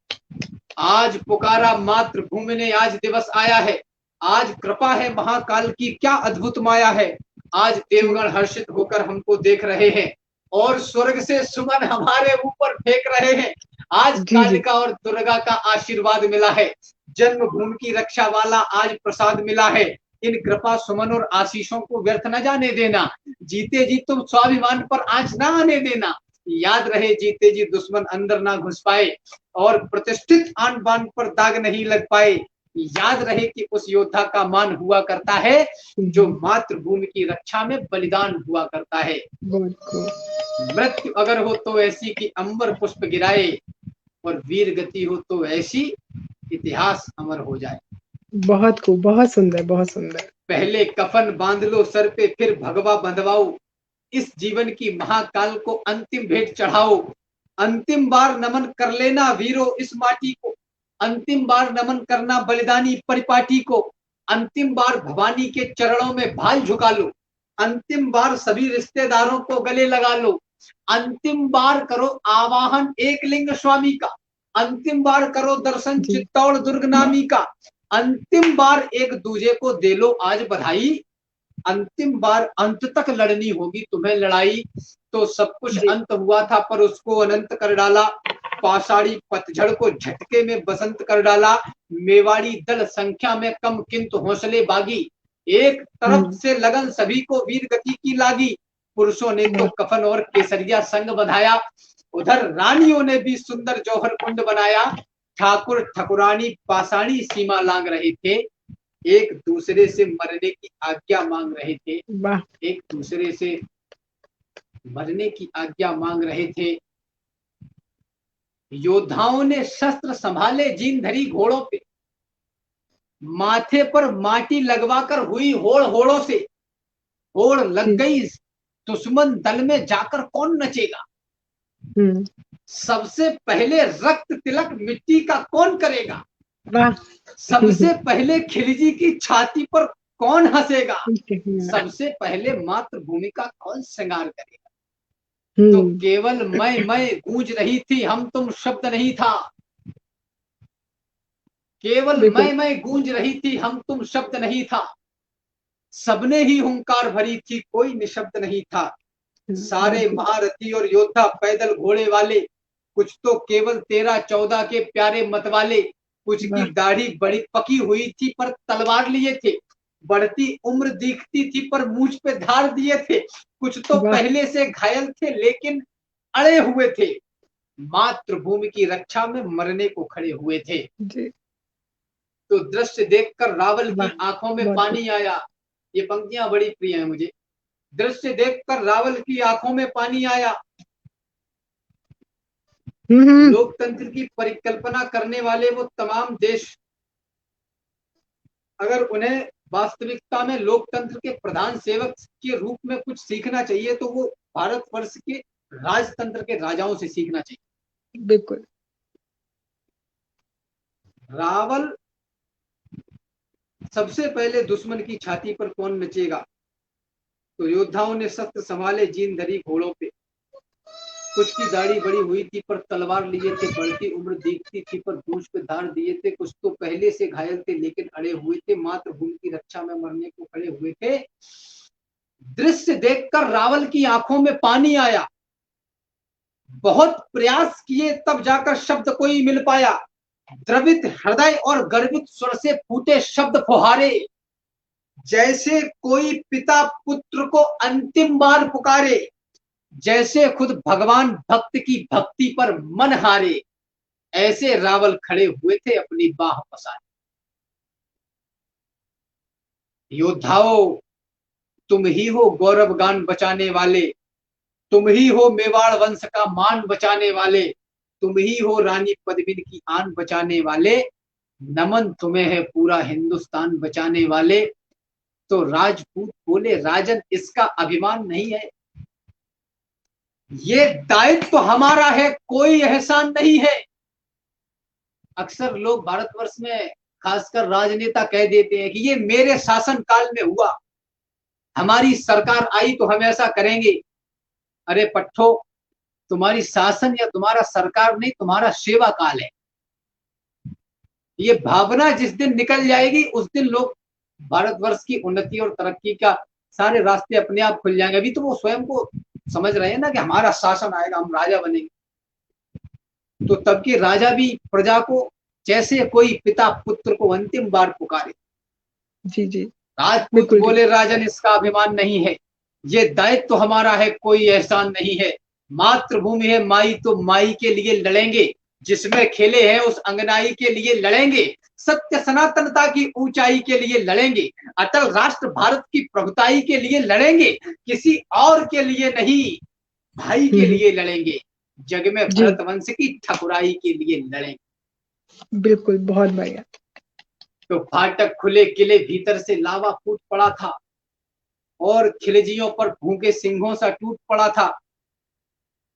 Speaker 4: आज पुकारा मातृभूमि ने, आज दिवस आया है, आज कृपा है महाकाल की क्या अद्भुत माया है। आज देवगण हर्षित होकर हमको देख रहे हैं और स्वर्ग से सुमन हमारे ऊपर फेंक रहे हैं। आज कालिका और दुर्गा का आशीर्वाद मिला है, जन्मभूमि की रक्षा वाला आज प्रसाद मिला है। इन कृपा सुमन और आशीषों को व्यर्थ न जाने देना, जीते जी तुम स्वाभिमान पर आंच ना आने देना। याद रहे जीते जी दुश्मन अंदर ना घुस पाए और प्रतिष्ठित आन बान पर दाग नहीं लग पाए। याद रहे कि उस योद्धा का मान हुआ करता है जो मातृभूमि की रक्षा में बलिदान हुआ करता है। मृत्यु अगर हो तो ऐसी कि अंबर पुष्प गिराए, और वीर गति हो तो ऐसी इतिहास अमर हो जाए।
Speaker 2: बहुत खूब, बहुत सुंदर, बहुत सुंदर।
Speaker 4: पहले कफन बांध लो सर पे फिर भगवा बंधवाओ, इस जीवन की महाकाल को अंतिम भेंट चढ़ाओ। अंतिम बार नमन कर लेना वीरो इस माटी को, अंतिम बार नमन करना बलिदानी परिपाटी को। अंतिम बार भवानी के चरणों में भाल झुका लो, अंतिम बार सभी रिश्तेदारों को गले लगा लो। अंतिम बार करो आवाहन एकलिंग स्वामी का, अंतिम बार करो दर्शन चित्तौड़ दुर्ग नामी का। अंतिम बार एक दूजे को दे लो आज बधाई, अंतिम बार अंत तक लड़नी होगी तुम्हें लड़ाई। तो सब कुछ अंत हुआ था पर उसको अनंत कर डाला, पाषाणी पतझड़ को झटके में बसंत कर डाला। मेवाड़ी दल संख्या में कम किंतु हौसले बागी, एक तरफ से लगन सभी को वीर गति की लागी। पुरुषों ने तो कफन और केसरिया संग बधाया, उधर रानियों ने भी सुंदर जौहर कुंड बनाया। ठाकुर ठकुरानी पाषाणी सीमा लांग रहे थे, एक दूसरे से मरने की आज्ञा मांग रहे थे, एक दूसरे से मरने की आज्ञा मांग रहे थे। योद्धाओं ने शस्त्र संभाले जीन धरी घोड़ों पे, माथे पर माटी लगवाकर हुई होड़ होड़ों से। होड़ लग गई दुश्मन दल में जाकर कौन नचेगा, सबसे पहले रक्त तिलक मिट्टी का कौन करेगा, सबसे पहले खिलजी की छाती पर कौन हंसेगा, सबसे पहले मातृभूमि का कौन श्रृंगार करेगा। तो केवल मैं गूंज रही थी, हम तुम शब्द नहीं था। केवल मैं गूंज रही थी, हम तुम शब्द नहीं था। सबने ही हुंकार भरी थी, कोई निशब्द नहीं था। सारे महारथी और योद्धा पैदल घोड़े वाले, कुछ तो केवल 13-14 के प्यारे मत वाले, कुछ की दाढ़ी बड़ी पकी हुई थी पर तलवार लिए थे, बढ़ती उम्र दिखती थी पर मूंछ पे धार दिए थे, कुछ तो पहले से घायल थे लेकिन अड़े हुए थे, मातृभूमि की रक्षा में मरने को खड़े हुए थे। तो दृश्य देखकर रावल की आंखों में पानी आया। ये पंक्तियां बड़ी प्रिय हैं मुझे। दृश्य देखकर रावल की आंखों में पानी आया। लोकतंत्र की परिकल्पना करने वाले वो तमाम देश, अगर उन्हें वास्तविकता में लोकतंत्र के प्रधान सेवक के रूप में कुछ सीखना चाहिए तो वो भारतवर्ष के राजतंत्र के राजाओं से सीखना चाहिए।
Speaker 2: बिल्कुल।
Speaker 4: रावल सबसे पहले दुश्मन की छाती पर कौन नचेगा, तो योद्धाओं ने शस्त्र संभाले, जीन धरी घोड़ों पे, कुछ की दाढ़ी बड़ी हुई थी पर तलवार लिए थे, बढ़ती उम्र दिखती थी पर पूंछ पे धार दिए थे, कुछ तो पहले से घायल थे लेकिन अड़े हुए थे, मातृभूमि की रक्षा में मरने को खड़े हुए थे। दृश्य देखकर रावल की आंखों में पानी आया। बहुत प्रयास किए तब जाकर शब्द कोई मिल पाया, द्रवित हृदय और गर्वित स्वर से फूटे शब्द फुहारे, जैसे कोई पिता पुत्र को अंतिम बार पुकारे, जैसे खुद भगवान भक्त की भक्ति पर मन हारे, ऐसे रावल खड़े हुए थे अपनी बाह पसारे। योद्धाओं, तुम ही हो गौरव गान बचाने वाले, तुम ही हो मेवाड़ वंश का मान बचाने वाले, तुम ही हो रानी पद्मिनी की आन बचाने वाले, नमन तुम्हें है पूरा हिंदुस्तान बचाने वाले। तो राजपूत बोले, राजन इसका अभिमान नहीं है, ये दायित्व तो हमारा है, कोई एहसान नहीं है। अक्सर लोग भारतवर्ष में खासकर राजनेता कह देते हैं कि ये मेरे शासन काल में हुआ, हमारी सरकार आई तो हम ऐसा करेंगे। अरे पट्ठो, तुम्हारी शासन या तुम्हारा सरकार नहीं, तुम्हारा सेवा काल है। ये भावना जिस दिन निकल जाएगी उस दिन लोग भारतवर्ष की उन्नति और तरक्की का सारे रास्ते अपने आप खुल जाएंगे। अभी तो वो स्वयं को समझ रहे हैं ना कि हमारा शासन आएगा, हम राजा बनेंगे। तो तब के राजा भी प्रजा को जैसे कोई पिता पुत्र को अंतिम बार पुकारे।
Speaker 2: जी जी।
Speaker 4: राजपूत बोले, राजन इसका अभिमान नहीं है, ये दायित्व तो हमारा है, कोई एहसान नहीं है। मातृभूमि है माई तो माई के लिए लड़ेंगे, जिसमें खेले हैं उस अंगनाई के लिए लड़ेंगे, सत्य सनातनता की ऊंचाई के लिए लड़ेंगे, अटल राष्ट्र भारत की प्रभुताई के लिए लड़ेंगे, किसी और के लिए नहीं, भाई के लिए लड़ेंगे, जग में भरत वंश की ठकुराई के लिए लड़ेंगे।
Speaker 2: बिल्कुल, बहुत बढ़िया।
Speaker 4: तो फाटक खुले, किले भीतर से लावा फूट पड़ा था और खिलजियों पर भूखे सिंहों सा टूट पड़ा था।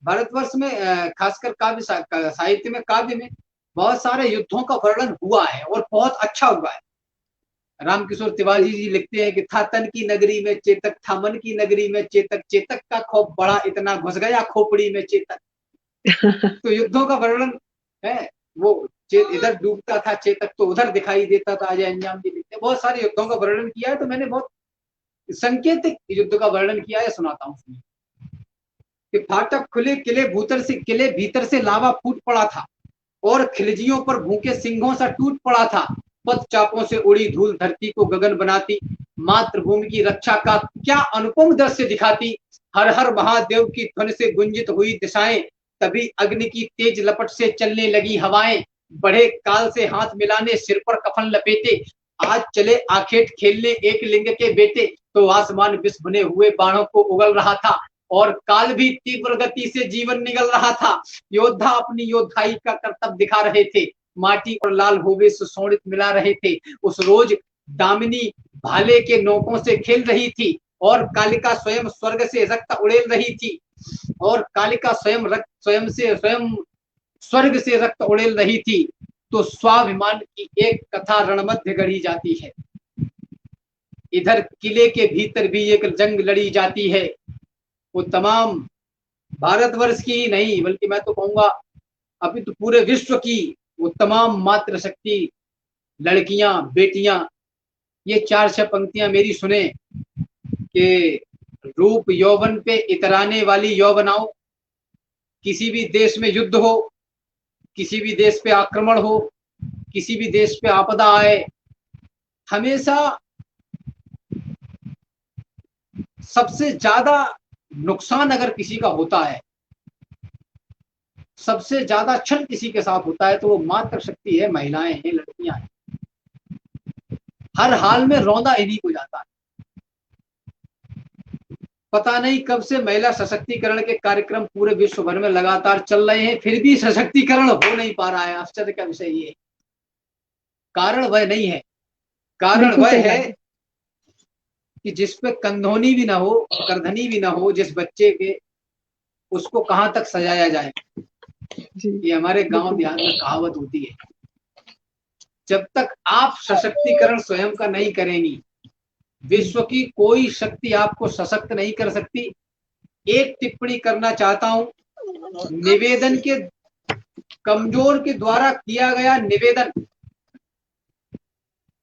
Speaker 4: भारतवर्ष में खासकर काव्य साहित्य में, काव्य में बहुत सारे युद्धों का वर्णन हुआ है और बहुत अच्छा हुआ है। रामकिशोर तिवारी जी लिखते हैं कि था तन की नगरी में चेतक, था मन की नगरी में चेतक, चेतक का खौफ बड़ा इतना घुस गया खोपड़ी में चेतक। तो युद्धों का वर्णन है, वो इधर डूबता था चेतक तो उधर दिखाई देता था। अजय अंजाम जी लिखते हैं बहुत सारे युद्धों का वर्णन किया है, तो मैंने बहुत संकेतिक युद्ध का वर्णन किया है, सुनाता हूँ कि फाटक खुले, किले भीतर से लावा फूट पड़ा था और खिलजियों पर भूखे सिंहों सा टूट पड़ा था। पद चापों से उड़ी धूल धरती को गगन बनाती, मातृभूमि की रक्षा का क्या अनुपम दृश्य दिखाती। हर हर महादेव की ध्वनि से गुंजित हुई दिशाएं, तभी अग्नि की तेज लपट से चलने लगी हवाएं। बढ़े काल से हाथ मिलाने, सिर पर कफन लपेटे, आज चले आखेट खेलने एक लिंग के बेटे। तो आसमान विष बने हुए बाणों को उगल रहा था और काल भी तीव्र गति से जीवन निगल रहा था। योद्धा अपनी योद्धाई का कर्तव्य दिखा रहे थे, माटी और लाल होवे सुशोणित मिला रहे थे। उस रोज दामिनी भाले के नोकों से खेल रही थी और कालिका स्वयं स्वर्ग से रक्त उड़ेल रही थी, और कालिका स्वयं स्वर्ग से रक्त उड़ेल रही थी। तो स्वाभिमान की एक कथा रणमध्य गढ़ी जाती है, इधर किले के भीतर भी एक जंग लड़ी जाती है। वो तमाम भारतवर्ष की नहीं बल्कि मैं तो कहूंगा अभी तो पूरे विश्व की वो तमाम मातृशक्ति लड़कियां बेटियां, ये 4-6 पंक्तियां मेरी सुने कि रूप यौवन पे इतराने वाली यौवनाओं, किसी भी देश में युद्ध हो, किसी भी देश पे आक्रमण हो, किसी भी देश पे आपदा आए, हमेशा सबसे ज्यादा नुकसान अगर किसी का होता है, सबसे ज्यादा क्षण किसी के साथ होता है, तो वो मातृ शक्ति है, महिलाएं हैं, लड़कियां हैं। हर हाल में रौंदा इन्हीं को जाता है। पता नहीं कब से महिला सशक्तिकरण के कार्यक्रम पूरे विश्व भर में लगातार चल रहे हैं, फिर भी सशक्तिकरण हो नहीं पा रहा है। आश्चर्य का विषय ये। कारण वह नहीं है, कारण
Speaker 2: बिल्कुल
Speaker 4: वह
Speaker 2: सही
Speaker 4: है
Speaker 2: बात है।
Speaker 4: कि जिस पे कंधोनी भी ना हो, करधनी भी ना हो, जिस बच्चे के, उसको कहां तक सजाया जाए।
Speaker 2: जी
Speaker 4: ये हमारे गांव
Speaker 2: बिल्कुल।
Speaker 4: देहात में कहावत होती है। जब तक आप सशक्तिकरण स्वयं का नहीं करेंगी, विश्व की कोई शक्ति आपको सशक्त नहीं कर सकती। एक टिप्पणी करना चाहता हूं, निवेदन के, कमजोर के द्वारा किया गया निवेदन,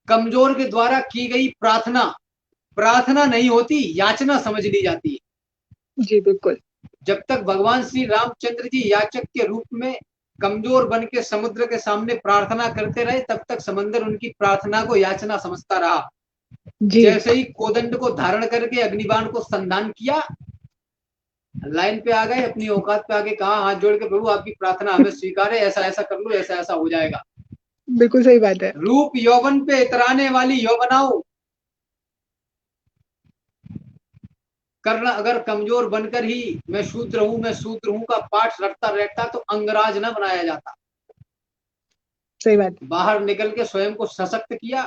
Speaker 4: कमजोर के द्वारा की गई प्रार्थना, प्रार्थना नहीं होती, याचना समझ ली जाती है।
Speaker 2: जी बिल्कुल।
Speaker 4: जब तक भगवान श्री रामचंद्र जी याचक के रूप में कमजोर बन के समुद्र के सामने प्रार्थना करते रहे, तब तक समंदर उनकी प्रार्थना को याचना समझता रहा।
Speaker 2: जी
Speaker 4: जैसे ही कोदंड को धारण करके अग्निबाण को संधान किया, लाइन पे आ गए, अपनी औकात पे आके कहा, हाथ जोड़ के, प्रभु आपकी प्रार्थना हमें स्वीकार है, ऐसा ऐसा कर लो, ऐसा ऐसा हो जाएगा।
Speaker 2: बिल्कुल सही बात है।
Speaker 4: रूप यौवन पे इतराने वाली यौवनाओं, करना अगर कमजोर बनकर ही मैं शूद्र हूं का पाठ रटता रहता, तो अंगराज न बनाया जाता।
Speaker 2: सही बात।
Speaker 4: बाहर निकल के स्वयं को सशक्त किया,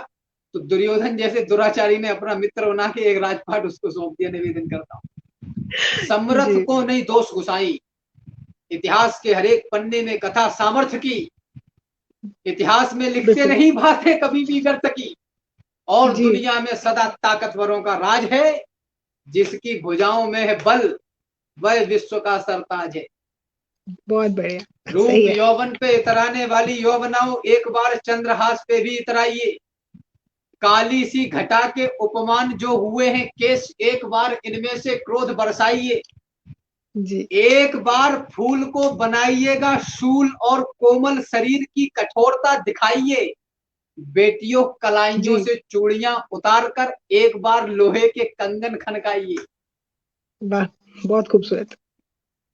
Speaker 4: तो दुर्योधन जैसे दुराचारी ने अपना मित्र बना के एक राजपाट उसको सौंप दिया। निवेदन करता हूं, समर्थ
Speaker 2: जी
Speaker 4: को नहीं दोष घुसाई, इतिहास के हर एक पन्ने में कथा सामर्थ्य की, इतिहास में लिखते
Speaker 2: बिल्कुल।
Speaker 4: नहीं बातें कभी भी व्यर्थ की, और
Speaker 2: जी
Speaker 4: दुनिया में सदा ताकतवरों का राज है, जिसकी भुजाओं में है बल, वह विश्व का सरताज है।
Speaker 2: बहुत बढ़िया।
Speaker 4: रूप
Speaker 2: सही है।
Speaker 4: यौवन पे इतराने वाली यौवनाओं, एक बार चंद्रहास पे भी इतराइए। काली सी घटा के उपमान जो हुए हैं केस, एक बार इनमें से क्रोध बरसाइए।
Speaker 2: जी
Speaker 4: एक बार फूल को बनाइएगा शूल, और कोमल शरीर की कठोरता दिखाइए। बेटियों कलाइयों
Speaker 2: जी
Speaker 4: से चूड़ियां उतार कर एक बार लोहे के कंगन खनकाइए।
Speaker 2: वाह, बहुत खूबसूरत।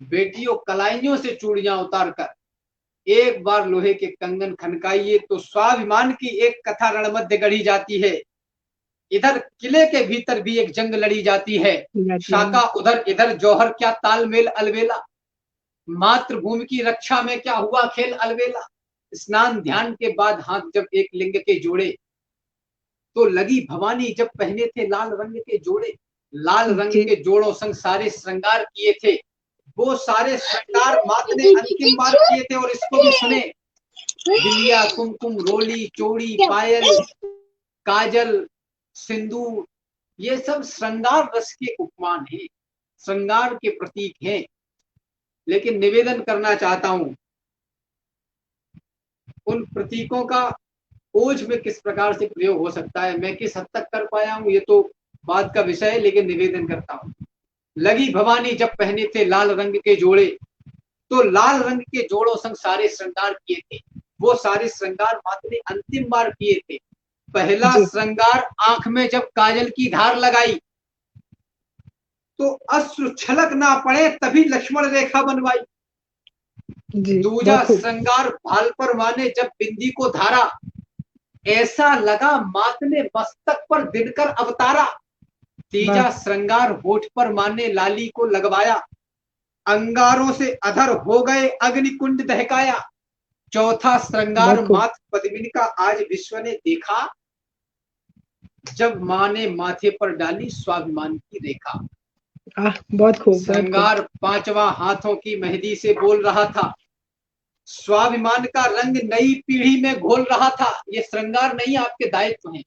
Speaker 4: बेटियों कलाइयों से चूड़ियां उतार कर एक बार लोहे के कंगन खनकाइए। तो स्वाभिमान की एक कथा रणमध्य गढ़ी जाती है। इधर किले के भीतर भी एक जंग लड़ी जाती है। शाका उधर इधर जौहर, क्या तालमेल अलबेला। मातृभूमि की रक्षा में क्या हुआ खेल अलबेला। स्नान ध्यान के बाद हाथ जब एक लिंग के जोड़े, तो लगी भवानी जब पहने थे लाल रंग के जोड़े। लाल रंग
Speaker 2: जी
Speaker 4: के जोड़ों संग सारे श्रृंगार किए थे। वो सारे श्रृंगार मात ने अंतिम बार किए थे। और इसको भी सुने, बिलिया, कुमकुम, रोली, चोड़ी, पायल, काजल, सिंदूर, ये सब श्रृंगार रस के उपमान हैं, श्रृंगार के प्रतीक हैं। लेकिन निवेदन करना चाहता हूं, उन प्रतीकों का ओझ में किस प्रकार से प्रयोग हो सकता है, मैं किस हद तक कर पाया हूं, ये तो बात का विषय है। लेकिन निवेदन करता हूं, लगी भवानी जब पहने थे लाल रंग के जोड़े, तो लाल रंग के जोड़ों संग सारे श्रृंगार किए थे। वो सारे श्रृंगार माता ने अंतिम बार किए थे। पहला
Speaker 2: जी
Speaker 4: श्रृंगार आंख में जब काजल की धार लगाई, तो अश्रु छलक ना पड़े तभी लक्ष्मण रेखा बनवाई।
Speaker 2: जी
Speaker 4: दूजा
Speaker 2: बहुत खूब।
Speaker 4: श्रृंगार भाल पर माने जब बिंदी को धारा, ऐसा लगा मात ने मस्तक पर दिनकर अवतारा। तीजा
Speaker 2: वाह
Speaker 4: श्रृंगार होठ पर माने लाली को लगवाया, अंगारों से अधर हो गए अग्निकुंड दहकाया। चौथा श्रृंगार
Speaker 2: बहुत खूब।
Speaker 4: मात पद्मिनी का आज विश्व ने देखा, जब मां ने माथे पर डाली स्वाभिमान की रेखा।
Speaker 2: बहुत खूब बहुत खूब।
Speaker 4: श्रृंगार पांचवा हाथों की मेहंदी से बोल रहा था, स्वाभिमान का रंग नई पीढ़ी में घोल रहा था। ये श्रृंगार नहीं, आपके दायित्व हैं।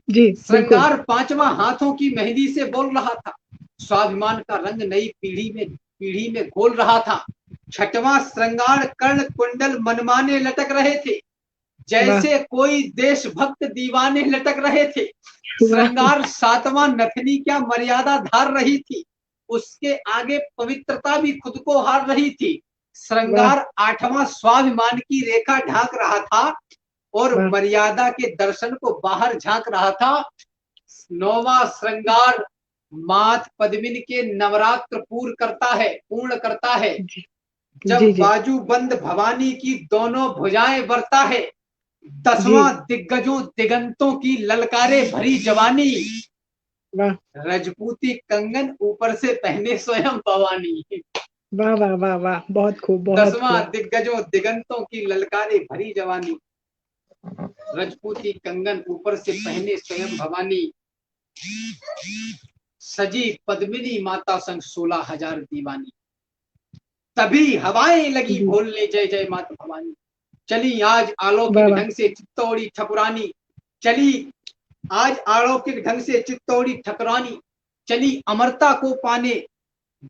Speaker 2: जी बिल्कुल।
Speaker 4: श्रृंगार पांचवा हाथों की मेहंदी से बोल रहा था, स्वाभिमान का रंग नई पीढ़ी में घोल रहा था। छठवां श्रृंगार कर्ण कुंडल मनमाने लटक रहे थे, जैसे कोई देशभक्त दीवाने लटक रहे थे। श्रृंगार 7वां नथनी क्या मर्यादा धार रही थी, उसके आगे पवित्रता भी खुद को हार रही थी। श्रृंगार 8वां स्वाभिमान की रेखा ढांक रहा था और मर्यादा के दर्शन को बाहर झांक रहा था। 9वां श्रृंगार मात पद्मिनी के नवरात्र पूर्ण करता है। जब बाजू बंद भवानी की दोनों भुजाएं बरता है। 10वां दिग्गजों दिगंतों की ललकारे भरी जवानी। रजपूती कंगन ऊपर से पहने स्वयं भवानी।
Speaker 2: वाह वाह वाह वाह, बहुत खूब।
Speaker 4: 10वां दिग्गजों दिगंतों की ललकारे भरी जवानी। रजपूती कंगन ऊपर से पहने स्वयं भवानी। सजी पद्मिनी माता संग 16,000 दीवानी। तभी हवाएं लगी बोलने जय जय माता भवानी। चली आज अलौकिक ढंग से चित्तौड़ी ठकुरानी। चली आज अलौकिक ढंग से चित्तौड़ी ठकुरानी। चली अमरता को पाने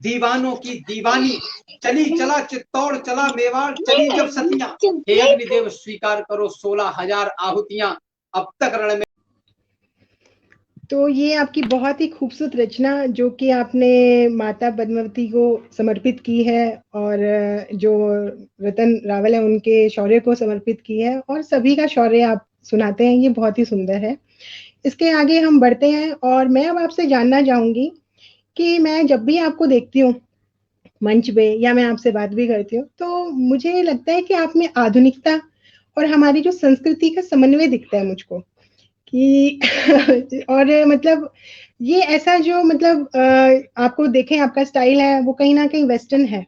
Speaker 4: दीवानों की दीवानी। चली चला चित्तौड़ चला मेवाड़ चली जब सतियां। हे अग्निदेव स्वीकार करो 16,000 आहुतियां। अब तक रण में।
Speaker 2: तो ये आपकी बहुत ही खूबसूरत रचना जो कि आपने माता पद्मावती को समर्पित की है और जो रतन रावल है उनके शौर्य को समर्पित की है और सभी का शौर्य आप सुनाते हैं, ये बहुत ही सुंदर है। इसके आगे हम बढ़ते हैं और मैं अब आपसे जानना चाहूंगी कि मैं जब भी आपको देखती हूँ मंच पे या मैं आपसे बात भी करती हूँ तो मुझे लगता है कि आप में आधुनिकता और हमारी जो संस्कृति का समन्वय दिखता है मुझको कि और मतलब ये ऐसा जो मतलब आपको देखें आपका स्टाइल है वो कहीं ना कहीं वेस्टर्न है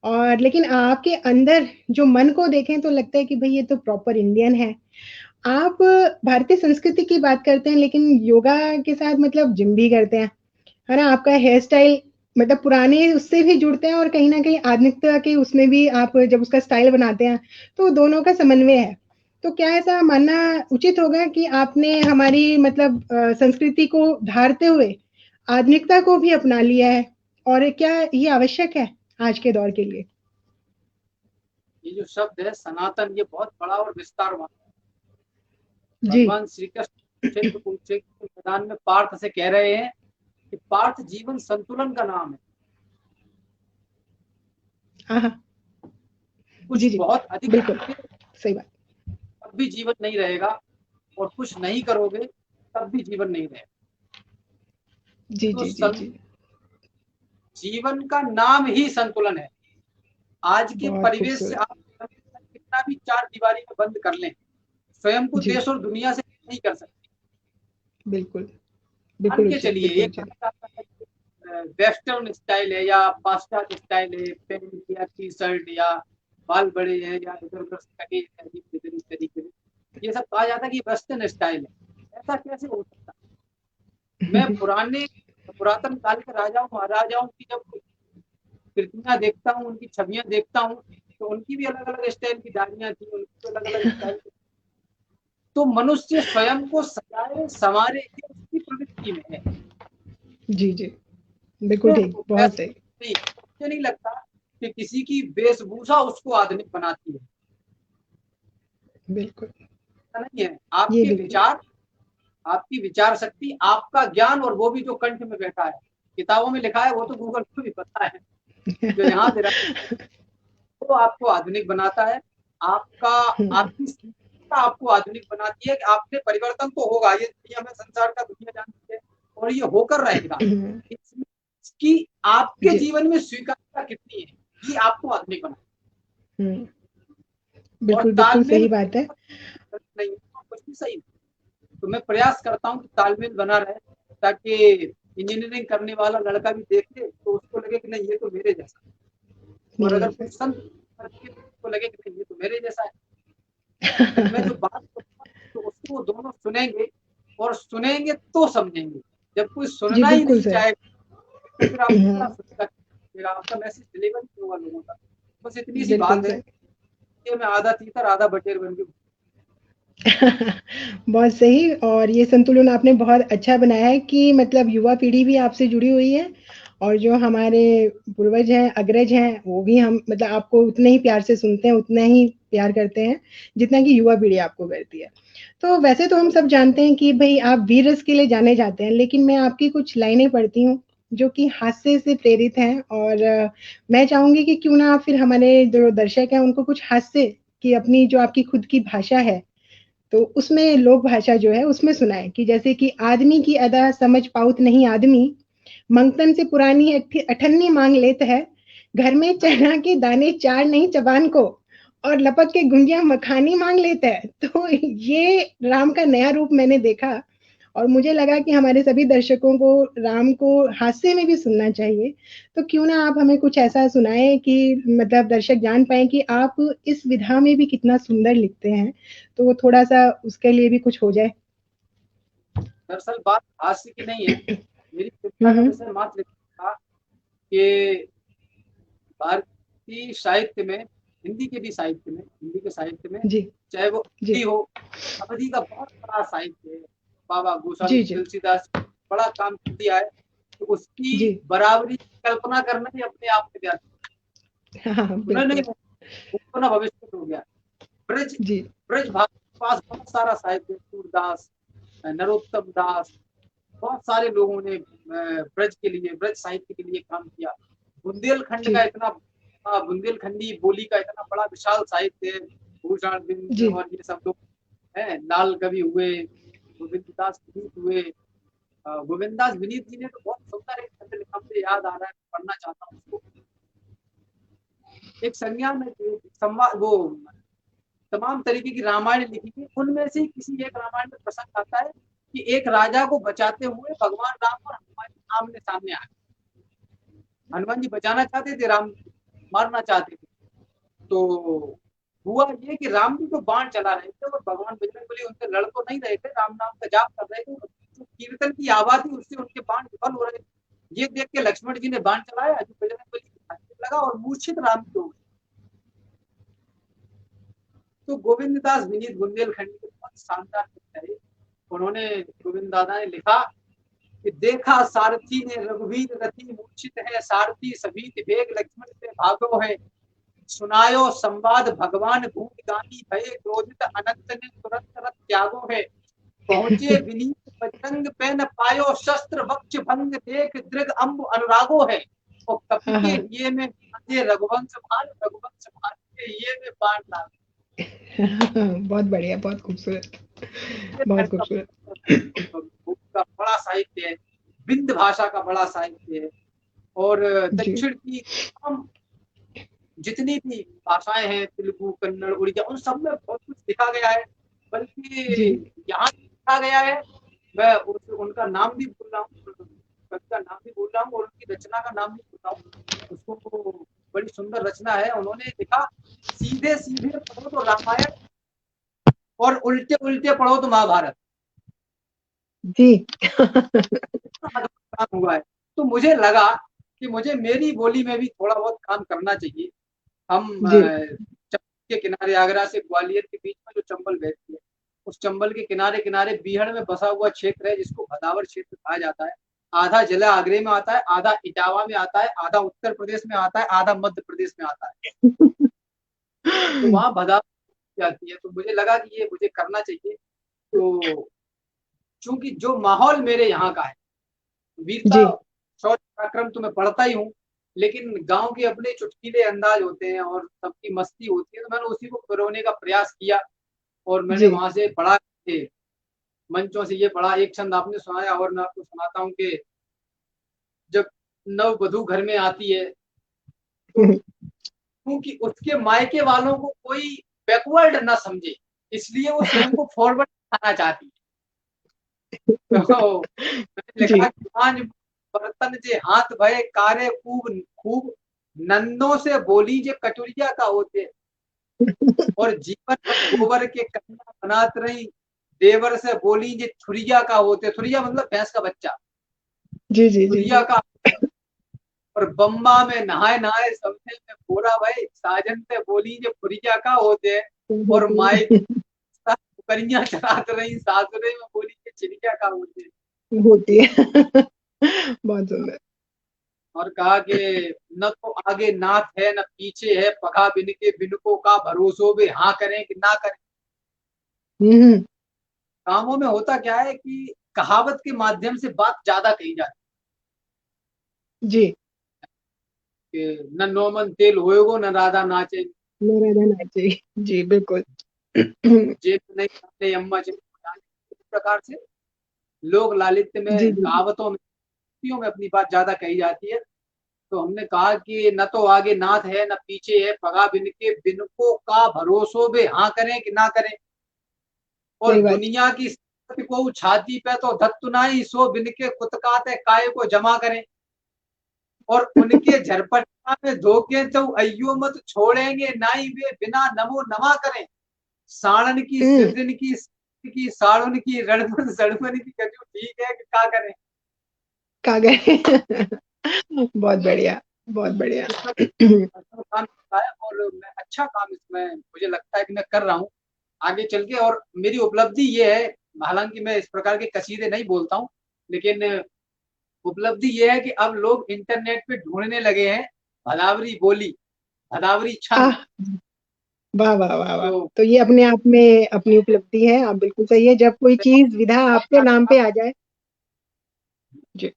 Speaker 2: और लेकिन आपके अंदर जो मन को देखें तो लगता है कि भाई ये तो प्रॉपर इंडियन है। आप भारतीय संस्कृति की बात करते हैं लेकिन योगा के साथ मतलब जिम भी करते हैं, है ना। आपका हेयर स्टाइल मतलब पुराने उससे भी जुड़ते हैं और कहीं ना कहीं आधुनिकता के उसमें भी आप जब उसका स्टाइल बनाते हैं तो दोनों का समन्वय है। तो क्या ऐसा मानना उचित होगा कि आपने हमारी मतलब संस्कृति को धारते हुए आधुनिकता को भी अपना लिया है और क्या ये आवश्यक है आज के दौर के लिए?
Speaker 4: ये जो शब्द है सनातन, ये बहुत बड़ा और विस्तारवान है।
Speaker 2: जी।
Speaker 4: भगवान श्री कृष्ण कुरुक्षेत्र मैदान में पार्थ से कह रहे हैं कि पार्थ जीवन संतुलन का नाम है।
Speaker 2: हाँ
Speaker 4: कुछ
Speaker 2: जी जी
Speaker 4: बहुत अधिक
Speaker 2: बिल्कुल सही बात।
Speaker 4: तब भी जीवन नहीं रहेगा और कुछ नहीं करोगे तब भी जीवन नहीं रहेगा।
Speaker 2: जी
Speaker 4: तो
Speaker 2: जी जी जी
Speaker 4: जीवन का नाम ही संतुलन है। आज के
Speaker 2: बहुत
Speaker 4: परिवेश से
Speaker 2: खूबसूरत।
Speaker 4: आप कितना भी चार दीवारी में बंद कर लें, स्वयं को
Speaker 2: जी
Speaker 4: देश और दुनिया से नहीं कर सकते।
Speaker 2: बिल्कुल
Speaker 4: मान
Speaker 2: बिल्कुल
Speaker 4: के चलिए
Speaker 2: बिल्कुल
Speaker 4: एक वेस्टर्न स्टाइल है या पाश्चात्य स्टाइल है, पैंट या टी शर्ट या बाल बड़े हैं या इधर उधर कटे इस तरीके से, ये सब कहा जाता है कि वेस्टर्न स्टाइल है। ऐसा कैसे हो सकता है? मैं पुरातन काल के राजाओं महाराजाओं की जब कृतियां देखता हूँ, उनकी छवियां देखता हूँ, तो उनकी भी अलग अलग स्टाइल की दाढ़ियां थी, उनकी अलग अलग स्टाइल। तो मनुष्य स्वयं को सजाए संवारे ये उसकी प्रवृत्ति में है।
Speaker 2: जी जी बिल्कुल ठीक, बहुत सही।
Speaker 4: मुझे नहीं लगता कि किसी की वेशभूषा उसको आधुनिक बनाती है।
Speaker 2: बिल्कुल
Speaker 4: नहीं है। आपके विचार, आपकी विचार शक्ति, आपका ज्ञान, और वो भी जो कंठ में बैठा है, किताबों में लिखा है, वो तो गूगल को भी पता है, जो यहाँ दे रहा है, वो आपको आधुनिक बनाता है। आपकी आपको आधुनिक बनाती है कि आपने परिवर्तन तो होगा, ये दुनिया में संसार का दुनिया जानती है और ये होकर रहेगा। इसकी आपके जीवन में स्वीकार्यता कितनी है, ये आपको आधुनिक बनाता है।
Speaker 2: बिल्कुल बिल्कुल सही बात है।
Speaker 4: नहीं कुछ भी सही, तो मैं प्रयास करता हूँ कि तालमेल बना रहे, ताकि इंजीनियरिंग करने वाला लड़का भी देखे तो उसको लगे कि नहीं ये तो मेरे जैसा है, और अगर कुछ संत उसको लगे कि नहीं ये तो मेरे जैसा है। मैं जो बात करूँगा तो उसको वो दोनों सुनेंगे, और सुनेंगे तो समझेंगे। जब कोई सुनना ही नहीं चाहेगा तो फिर आपका मैसेज डिलीवर नहीं होगा लोगों का। बस इतनी सी बात है कि मैं आधा तीतर आधा बटेर बन गया।
Speaker 2: बहुत सही। और ये संतुलन आपने बहुत अच्छा बनाया है कि मतलब युवा पीढ़ी भी आपसे जुड़ी हुई है और जो हमारे पूर्वज हैं, अग्रज हैं, वो भी हम मतलब आपको उतने ही प्यार से सुनते हैं, उतना ही प्यार करते हैं, जितना कि युवा पीढ़ी आपको करती है। तो वैसे तो हम सब जानते हैं कि भई आप वीर रस के लिए जाने जाते हैं, लेकिन मैं आपकी कुछ लाइनें पढ़ती हूँ, जो कि हास्य से प्रेरित हैं और मैं चाहूँगी कि क्यों ना आप फिर हमारे जो दर्शक हैं, उनको कुछ हास्य की अपनी जो आपकी खुद की भाषा है, तो उसमें लोक भाषा जो है उसमें सुनाएँ कि जैसे कि आदमी की अदा समझ पाउत नहीं आदमी, मंगतन से पुरानी अठन्नी मांग लेत है, घर में चना के दाने चार नहीं चबान को और लपक के गुंजिया मखानी मांग लेता है। तो ये राम का नया रूप मैंने देखा और मुझे लगा कि हमारे सभी दर्शकों को राम को हास्य में भी सुनना चाहिए। तो क्यों ना आप हमें कुछ ऐसा सुनाएँ कि मतलब दर्शक जान पाएँ कि आप इस विधा में भी कितना सुंदर लिखते हैं। तो वो थोड़ा-सा उसके लिए भी कुछ हो जाए।
Speaker 4: दरअसल बात हास्य की नहीं है। मेरी
Speaker 2: हुँ,
Speaker 4: चिंता का
Speaker 2: हुँ।
Speaker 4: विषय मात्र था कि भारतीय साहित्य में, हिंदी के भी साहित्य में, हिंदी के साहित्य में,
Speaker 2: जी,
Speaker 4: चाहे वो
Speaker 2: जी।
Speaker 4: अवधी हो, अवधी का बहुत बड़ा साहित्य है। बाबा गोस्वामी
Speaker 2: जी, जी।
Speaker 4: तुलसीदास बड़ा काम कर दिया है, तो उसकी
Speaker 2: जी।
Speaker 4: बराबरी कल्पना करना ही अपने आप में व्यर्थ।
Speaker 2: हाँ, हाँ, हाँ,
Speaker 4: उन्हें नहीं,
Speaker 2: बिल्कुल।
Speaker 4: उतना भविष्य हो गया। ब्रज
Speaker 2: जी,
Speaker 4: ब्रज भाषा के पास बहुत सारा साहित्य है, सूरदास, नरोत्तम दास, बहुत सारे लोगों ने ब्रज के लिए, ब्रज साहित्य के लिए काम किया। बुंदेलखंड का
Speaker 2: जी,
Speaker 4: इतना बुंदेलखंडी बोली का इतना बड़ा विशाल साहित्य है। भूषण बिंद
Speaker 2: जी।
Speaker 4: और ये सब लोग हैं, लाल कवि हुए, गोविंददास विनीत हुए। गोविंददास विनीत जी ने तो बहुत सुंदर एक खत लिखा, मुझे याद आ रहा है, पढ़ना चाहता हूँ उसको। एक संज्ञा में संवाद, वो तमाम तरीके की रामायण लिखी थी, उनमें से किसी एक रामायण में प्रसंग आता है कि एक राजा को बचाते हुए भगवान राम और हनुमान जी आमने सामने आए। हनुमान जी बचाना चाहते थे, राम मारना चाहते थे। तो हुआ ये कि राम जी तो बाण चला रहे थे और भगवान बजरंगबली उनसे लड़ तो नहीं रहे थे, राम नाम का जाप कर रहे थे। जो कीर्तन की आवाज थी उससे उनके बाण विफल हो रहे थे। ये देख के लक्ष्मण जी ने बाण चलाया, जो बजरंगबली लगा और मूर्छित राम जी हो गए। तो गोविंददास विनीत बुंदेलखंडी के बहुत शानदार है। उन्होंने, गोविंद दादा ने लिखा कि देखा सारथी ने रघुवीर रथी मूर्छित है, सारथी सभी वेग लक्ष्मण से भागो है। सुनायो संवाद भगवान भूमिगामी भये, क्रोधित अनंत ने तुरंत रथ त्यागो है। पहुंचे विनीत बजरंग पे न पायो, शस्त्र वक्ष भंग देख दृग अम्ब अनुरागो है। और कपि
Speaker 2: हाँ,
Speaker 4: के
Speaker 2: हाँ।
Speaker 4: हिये में बांधे रघुवंश भान के हिये में बाण डाले।
Speaker 2: बहुत बढ़िया, बहुत खूबसूरत, बहुत खूबसूरत।
Speaker 4: का बड़ा साहित्य है, विंध्य भाषा का बड़ा साहित्य है। और
Speaker 2: जी,
Speaker 4: दक्षिण की तमाम जितनी भी भाषाएं हैं, तेलुगु, कन्नड़, उड़िया, उन सब में बहुत कुछ लिखा गया है। बल्कि
Speaker 2: जी।
Speaker 4: यहाँ लिखा गया है, मैं उनका नाम भी भूल रहा हूँ, कवि का नाम भी भूल रहा हूँ और उनकी रचना का नाम भी भूल रहा हूँ। उसको बड़ी सुंदर रचना है, उन्होंने लिखा, सीधे सीधे पढ़ो तो रामायण और उल्टे उल्टे पढ़ो तो महाभारत।
Speaker 2: जी।
Speaker 4: काम हुआ है। तो मुझे लगा कि मुझे मेरी बोली में भी थोड़ा बहुत काम करना चाहिए। हम
Speaker 2: जी।
Speaker 4: चंबल के किनारे, आगरा से ग्वालियर के बीच में जो चंबल बहती है, उस चंबल के किनारे किनारे बीहड़ में बसा हुआ क्षेत्र है, जिसको भदावर क्षेत्र कहा जाता है। आधा जिला आगरे में आता है, आधा इटावा में आता है, आधा उत्तर प्रदेश में आता है, आधा मध्य प्रदेश में आता है। तो वहां भदावर जाती है, तो मुझे लगा कि ये मुझे करना चाहिए। तो चूंकि जो माहौल मेरे यहाँ का है, वीरता,
Speaker 2: जी।
Speaker 4: शौर्य, पराक्रम तो मैं पढ़ता ही हूँ, लेकिन गांव के अपने चुटकीले अंदाज होते हैं और सबकी मस्ती होती है, तो मैंने उसी को पिरोने का प्रयास किया। और मैंने
Speaker 2: जी।
Speaker 4: वहां से पढ़ा के मंचों से ये पढ़ा, एक छंद आपने सुनाया और मैं आपको सुनाता हूँ कि जब नव वधू घर में आती है, तो क्योंकि उसके मायके वालों को कोई बैकवर्ड ना समझे, इसलिए वो स्वयं को फॉरवर्ड दिखाना चाहती है। तो मैंने
Speaker 2: जी।
Speaker 4: लिखा कि आज बर्तन जे हाथ भये कारे खूब खूब, नंदों से बोली जे कटोरिया का होते, और जीवन भर गोबर के कन्या बनात रही, देवर से बोली जे थुरिया का होते। थुरिया मतलब भैंस का बच्चा,
Speaker 2: जी, जी, जी,
Speaker 4: थुरिया
Speaker 2: जी।
Speaker 4: का। और बम्बा में नहाए नहाए सपने में बोरा भाई, साजन से बोली जे फुरिया का होते। और माई करिया चरात रही, सासुरे में बोली जे चिड़िया का होते।
Speaker 2: होती है। बहुत सुंदर।
Speaker 4: और कहा कि न तो आगे नाथ है न पीछे है, पगा बिन के बिनको का भरोसो बे, हाँ करें कि ना करें।
Speaker 2: हम्म,
Speaker 4: कामों में होता क्या है कि कहावत के माध्यम से बात ज्यादा कही जाती
Speaker 2: जी।
Speaker 4: है कि न नौमन तेल होएगो न राधा नाचे,
Speaker 2: राधा नाचे। जी बिल्कुल।
Speaker 4: जेब में नहीं जाने अम्मा जी बताने। इस प्रकार से लोक लालित्य
Speaker 2: जी
Speaker 4: में,
Speaker 2: जी
Speaker 4: कहावतों में, उक्तियों में अपनी बात ज्यादा कही जाती है। तो हमने कहा कि न तो आगे नाथ है न पीछे है, पगा बिन के बिनको का भरोसो बे, हाँ करें कि ना करें। और
Speaker 2: सही बात।
Speaker 4: दुनिया की संपत्ति को छाती पे तो धत्तुनाई, सो बिन के कुतकाते काय को जमा करें। और उनके झरपटा में धोखे तो अयो मत छोड़ेंगे नाई वे, बिना नमो नमा करें। साड़न की
Speaker 2: हम्म,
Speaker 4: सिरदन की साड़न की रणमन सड़मन की कजू, ठीक है कि क्या करें।
Speaker 2: कागज। बहुत बढ़िया, बहुत बढ़िया।
Speaker 4: ये सब अच्छा काम होता है और मैं अच्छा काम इसमें मुझे लगता है कि मैं कर रहा हूँ आगे चल के। और मेरी उपलब्धि ये है, हालांकि मैं इस प्रकार के कसीदे नहीं बोलता हूँ, लेकिन उपलब्धि ये है कि अब लोग इंटरनेट पे ढूंढने लगे हैं भदावरी बोली, भदावरी छंद।
Speaker 2: आह, वाह वाह वाह वाह।
Speaker 4: तो
Speaker 2: तो ये अपने आप में अपनी उपलब्धि है, आप बिल्कुल सही है, जब कोई चीज विधा आपके नाम पे आ जाए। जी,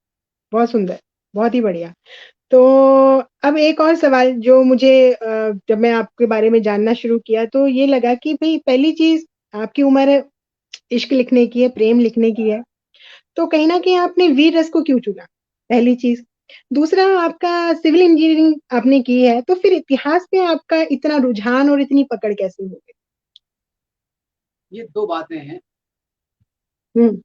Speaker 2: बहुत सुंदर, बहुत ही बढ़िया। तो अब एक और सवाल जो मुझे जब मैं आपके बारे में जानना शुरू किया तो ये लगा कि भाई पहली चीज, आपकी उम्र इश्क लिखने की है, प्रेम लिखने की है, तो कहीं न कहीं आपने वीर रस को क्यों चुना? पहली चीज़। दूसरा, आपका सिविल इंजीनियरिंग आपने की है, तो फिर इतिहास में आपका इतना रुझान और इतनी पकड़ कैसे हो गई?
Speaker 4: ये दो बातें हैं।
Speaker 2: हुँ,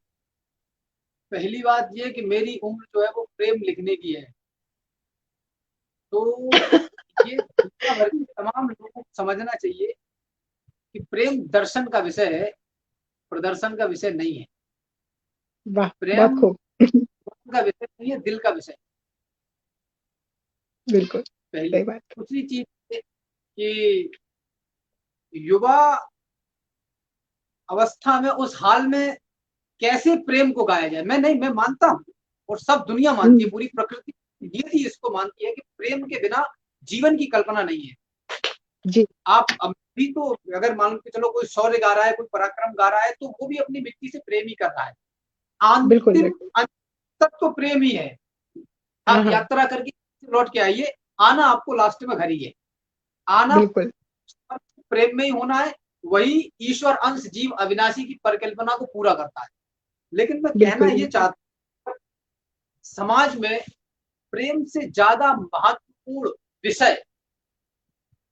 Speaker 4: पहली बात ये कि मेरी उम्र जो है वो प्रेम लिखने की है। तो ये दुनिया भर के तमाम लोगों को समझना चाहिए कि प्रेम दर्शन का विषय है, प्रदर्शन का विषय नहीं है।
Speaker 2: वाह! बहुत
Speaker 4: प्रेम
Speaker 2: खूब।
Speaker 4: का विषय नहीं है, दिल का विषय है,
Speaker 2: बिल्कुल,
Speaker 4: पहली।
Speaker 2: सही बात।
Speaker 4: दूसरी चीज ये कि युवा अवस्था में उस हाल में कैसे प्रेम को गाया जाए। मैं नहीं, मैं मानता हूँ और सब दुनिया मानती
Speaker 2: हुँ,
Speaker 4: है, पूरी प्रकृति ये भी इसको मानती है कि प्रेम के बिना जीवन की कल्पना नहीं है।
Speaker 2: जी,
Speaker 4: आप अभी तो अगर मान के चलो कोई शौर्य गा रहा है, कोई पराक्रम गा रहा है, तो वो भी अपनी मिट्टी से प्रेम ही कर रहा है।
Speaker 2: बिल्कुल,
Speaker 4: अंतिम
Speaker 2: बिल्कुल।
Speaker 4: अंत तक तो प्रेम ही है।
Speaker 2: हाँ,
Speaker 4: आप
Speaker 2: हाँ,
Speaker 4: यात्रा करके लौट के आइए, आना आपको लास्ट में घर ही है। आना
Speaker 2: बिल्कुल,
Speaker 4: प्रेम में ही होना है। वही ईश्वर अंश जीव अविनाशी की परिकल्पना को पूरा करता है। लेकिन मैं कहना
Speaker 2: बिल्कुल,
Speaker 4: ये
Speaker 2: बिल्कुल।
Speaker 4: चाहता हूँ, समाज में प्रेम से ज्यादा महत्वपूर्ण विषय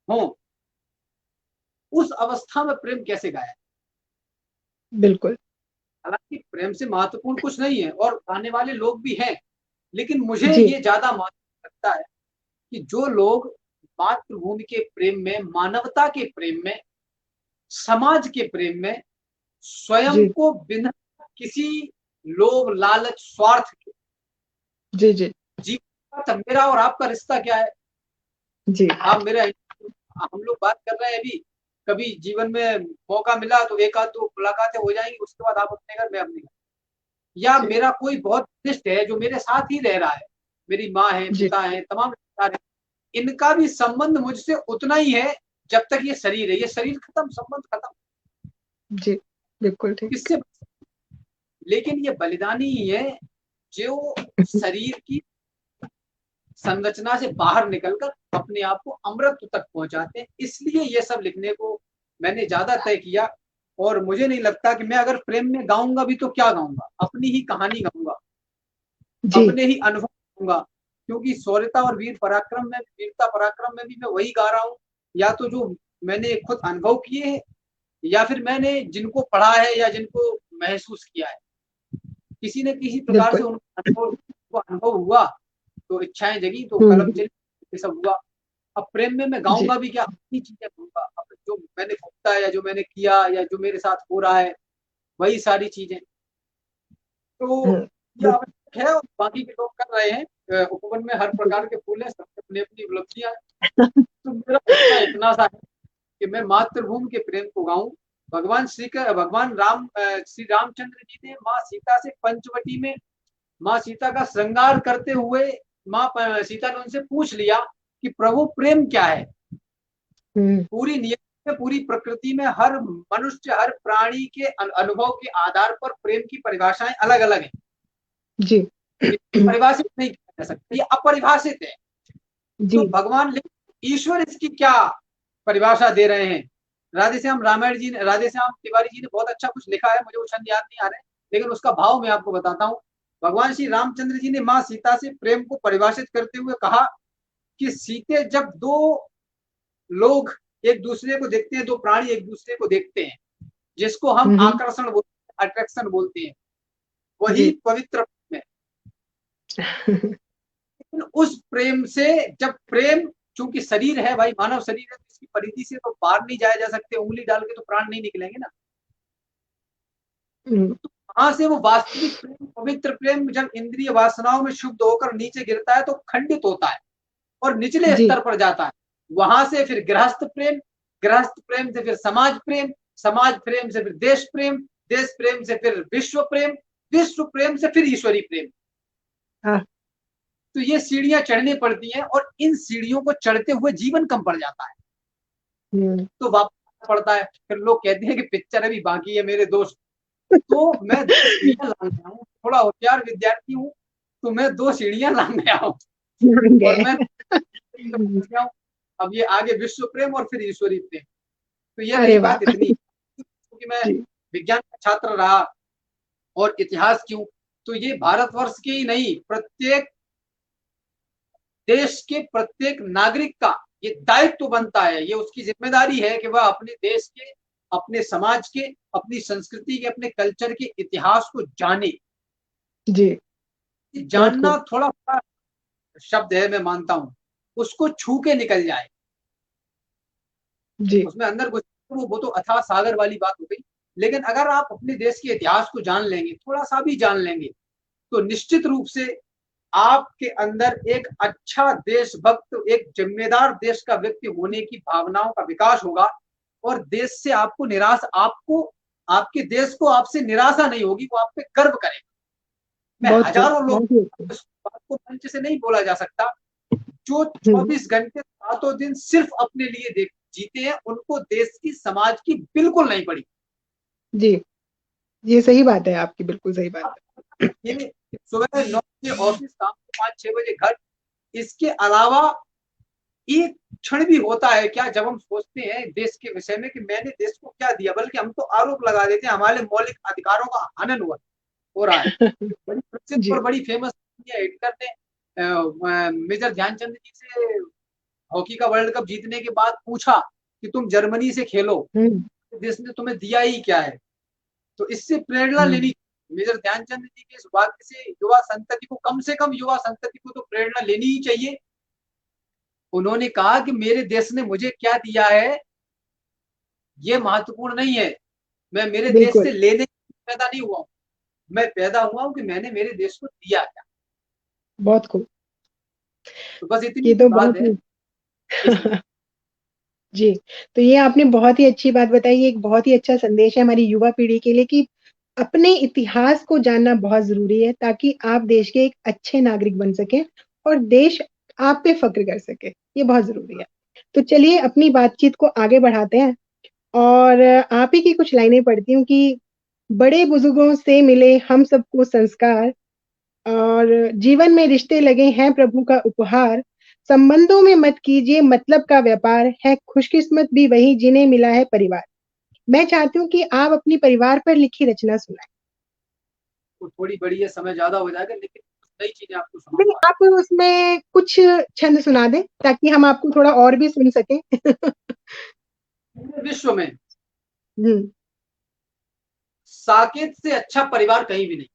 Speaker 4: हो, उस अवस्था में प्रेम कैसे गाया।
Speaker 2: बिल्कुल।
Speaker 4: हालांकि प्रेम से महत्वपूर्ण कुछ नहीं है और गाने वाले लोग भी हैं, लेकिन मुझे
Speaker 2: जी,
Speaker 4: ये ज्यादा महत्वपूर्ण लगता है कि जो लोग मातृभूमि के प्रेम में, मानवता के प्रेम में, समाज के प्रेम में, स्वयं
Speaker 2: जी,
Speaker 4: को बिना किसी लोभ लालच स्वार्थ के
Speaker 2: जी, जी,
Speaker 4: जीवन का, मेरा और आपका रिश्ता क्या है।
Speaker 2: जी,
Speaker 4: आप मेरा, हम लोग बात कर रहे हैं अभी, कभी जीवन में मौका मिला तो एक आध दो मुलाकातें हो जाएंगी, उसके बाद आप अपने घर, मैं अपने घर। या
Speaker 2: जी,
Speaker 4: मेरा कोई बहुत घनिष्ठ है जो मेरे साथ ही रह रहा है, मेरी माँ है,
Speaker 2: जी,
Speaker 4: पिता है, तमाम रिश्तेदार हैं, इनका भी संबंध मुझसे उतना ही है जब तक ये शरीर है। ये शरीर खत्म, संबंध खत्म,
Speaker 2: जी, बिल्कुल ठीक।
Speaker 4: किससे। लेकिन ये बलिदानी ही है जो शरीर की संरचना से बाहर निकलकर अपने आप को अमृत तक पहुंचाते हैं। इसलिए ये सब लिखने को मैंने ज्यादा तय किया। और मुझे नहीं लगता कि मैं अगर प्रेम में गाऊंगा भी तो क्या गाऊंगा, अपनी ही कहानी गाऊंगा,
Speaker 2: जी,
Speaker 4: अपने ही अनुभव गाऊंगा। क्योंकि शौर्यता और वीरता पराक्रम में भी मैं वही गा रहा हूँ, या तो जो मैंने खुद अनुभव किए हैं, या फिर मैंने जिनको पढ़ा है या जिनको महसूस किया है। किसी न किसी प्रकार से
Speaker 2: बिल्कुल।
Speaker 4: उनको अनुभव हुआ तो इच्छाएं जगी तो
Speaker 2: हुँ,
Speaker 4: कलम
Speaker 2: हुँ,
Speaker 4: चली, ये सब हुआ। अब प्रेम में मैं
Speaker 2: जी,
Speaker 4: गाऊंगा भी क्या, अपनी चीजें गाऊंगा, अब जो मैंने भुगता है या जो मैंने किया या जो मेरे साथ हो रहा है, वही सारी चीजें। तो
Speaker 2: हाँ,
Speaker 4: ये आवश्यक है और बाकी के लोग कर रहे हैं। उपवन में हर प्रकार के फूल हैं, सबके अपनी अपनी उपलब्धियां हैं। तो मेरा हिस्सा इतना सा है कि मैं मातृभूमि के प्रेम को गाऊं। भगवान राम, श्री रामचंद्र जी ने माँ सीता से पंचवटी में माँ सीता का श्रृंगार करते हुए माँ सीता ने उनसे पूछ लिया कि प्रभु प्रेम क्या है। पूरी नियम में, पूरी प्रकृति में हर मनुष्य, हर प्राणी के अनुभव के आधार पर प्रेम की परिभाषाएं अलग अलग हैं
Speaker 2: जी
Speaker 4: परिभाषित नहीं किया जा सकता, ये अपरिभाषित है।
Speaker 2: जी
Speaker 4: तो भगवान, ईश्वर इसकी क्या परिभाषा दे रहे हैं? राधेश्याम तिवारी जी ने बहुत अच्छा कुछ लिखा है, मुझे वो छंद याद नहीं आ रहे, लेकिन उसका भाव मैं आपको बताता हूँ। भगवान श्री रामचंद्र जी ने माँ सीता से प्रेम को परिभाषित करते हुए कहा कि सीते, जब दो लोग एक दूसरे को देखते हैं, दो प्राणी एक दूसरे को देखते हैं, जिसको हम आकर्षण बोलते हैं, अट्रैक्शन बोलते हैं, वही पवित्र प्रेम है। लेकिन उस प्रेम से, जब प्रेम, चूंकि शरीर है भाई, मानव शरीर है, तो इसकी परिधि से तो पार नहीं जाया जा सकते, उंगली डाल के तो प्राण नहीं निकलेंगे ना। तो वहां से वो वास्तविक प्रेम, पवित्र प्रेम, जब इंद्रिय वासनाओं में शुद्ध होकर नीचे गिरता है तो खंडित होता है और निचले स्तर पर जाता है। वहां से फिर गृहस्थ प्रेम, गृहस्थ प्रेम से फिर समाज प्रेम, समाज प्रेम से फिर देश प्रेम, देश प्रेम से फिर विश्व प्रेम, विश्व प्रेम से फिर ईश्वरी प्रेम। तो ये सीढ़ियां चढ़नी पड़ती हैं और इन सीढ़ियों को चढ़ते हुए जीवन कम पड़ जाता है, तो वापस पड़ता है। फिर लोग कहते हैं कि पिक्चर अभी बाकी है मेरे दोस्त। तो मैं 2 सीढ़ियां लांग गया हूँ, थोड़ा होशियार विद्यार्थी हूँ, तो मैं 2 सीढ़ियां लांग गया हूँ और मैं गया हूँ। अब ये आगे विश्व प्रेम और फिर ईश्वरी प्रेम। तो ये मेरी बात इतनी, क्योंकि मैं विज्ञान का छात्र रहा और इतिहास क्यों, तो ये भारतवर्ष के ही नहीं, प्रत्येक देश के प्रत्येक नागरिक का ये दायित्व बनता है, ये उसकी जिम्मेदारी है कि वह अपने देश के, अपने समाज के, अपनी संस्कृति के, अपने कल्चर के इतिहास को जाने। जी, जानना थोड़ा बड़ा शब्द है, मैं मानता हूं, उसको छू के निकल जाए जी, उसमें अंदर कुछ, वो तो अथाह सागर वाली बात हो गई। लेकिन अगर आप अपने देश के इतिहास को जान लेंगे, थोड़ा सा भी जान लेंगे, तो निश्चित रूप से आपके अंदर एक अच्छा देशभक्त, एक जिम्मेदार देश का व्यक्ति होने की भावनाओं का विकास होगा और देश से आपको आपके देश को आपसे निराशा नहीं होगी, वो आप पे गर्व करेगा। मैं हजारों लोग, इस बात को मंच से नहीं बोला जा सकता, जो 24 घंटे 7 दिन सिर्फ अपने लिए जीते हैं, उनको देश की, समाज की बिल्कुल नहीं पड़ी। जी, ये सही बात है आपकी, बिल्कुल सही बात है। ये सुबह 9 बजे ऑफिस, शाम को 5-6 बजे घर, इसके अलावा एक क्षण भी होता है क्या जब हम सोचते हैं देश के विषय में कि मैंने देश को क्या दिया, बल्कि हम तो आरोप लगा देते हैं हमारे मौलिक अधिकारों का हनन हो रहा है। बड़ी प्रसिद्ध और बड़ी फेमस एडिटर ने मेजर ध्यानचंद जी से हॉकी का वर्ल्ड कप जीतने के बाद पूछा कि तुम जर्मनी से खेलो, देश ने तुम्हें दिया ही क्या है। तो इससे प्रेरणा लेनी, मेजर ध्यानचंद जी के इस वाक्य से युवा संतति को, कम से कम युवा संतति को तो प्रेरणा लेनी ही चाहिए। उन्होंने कहा कि मेरे देश ने मुझे क्या दिया है ये महत्वपूर्ण नहीं है, मैं मेरे देश से लेने पैदा नहीं हुआ हूं, मैं पैदा हुआ हूं कि मैंने मेरे देश को दिया क्या। बहुत खूब। तो बस इतनी बात है। जी, तो ये आपने बहुत ही अच्छी बात बताई, एक बहुत ही अच्छा संदेश है हमारी युवा पीढ़ी के लिए कि अपने इतिहास को जानना बहुत ज़रूरी है, ताकि आप देश के एक अच्छे नागरिक बन सकें और देश आप पे फ़ख्र कर सके, ये बहुत ज़रूरी है। तो चलिए अपनी बातचीत को आगे बढ़ाते हैं और आप ही की कुछ लाइनें पढ़ती हूँ कि बड़े बुजुर्गों से मिले हम सबको संस्कार और जीवन में रिश्ते लगे हैं प्रभु का उपहार, संबंधों में मत कीजिए मतलब का व्यापार, है खुशकिस्मत भी वही जिन्हें मिला है परिवार। मैं चाहती हूँ कि आप अपनी परिवार पर लिखी रचना सुनाएं। तो थोड़ी बड़ी है, समय ज्यादा हो जाएगा, लेकिन नई चीजें आपको समझ में आप उसमें कुछ छंद सुना दें ताकि हम आपको थोड़ा और भी सुन सकें। विश्व में साकेत से अच्छा परिवार कहीं भी नहीं।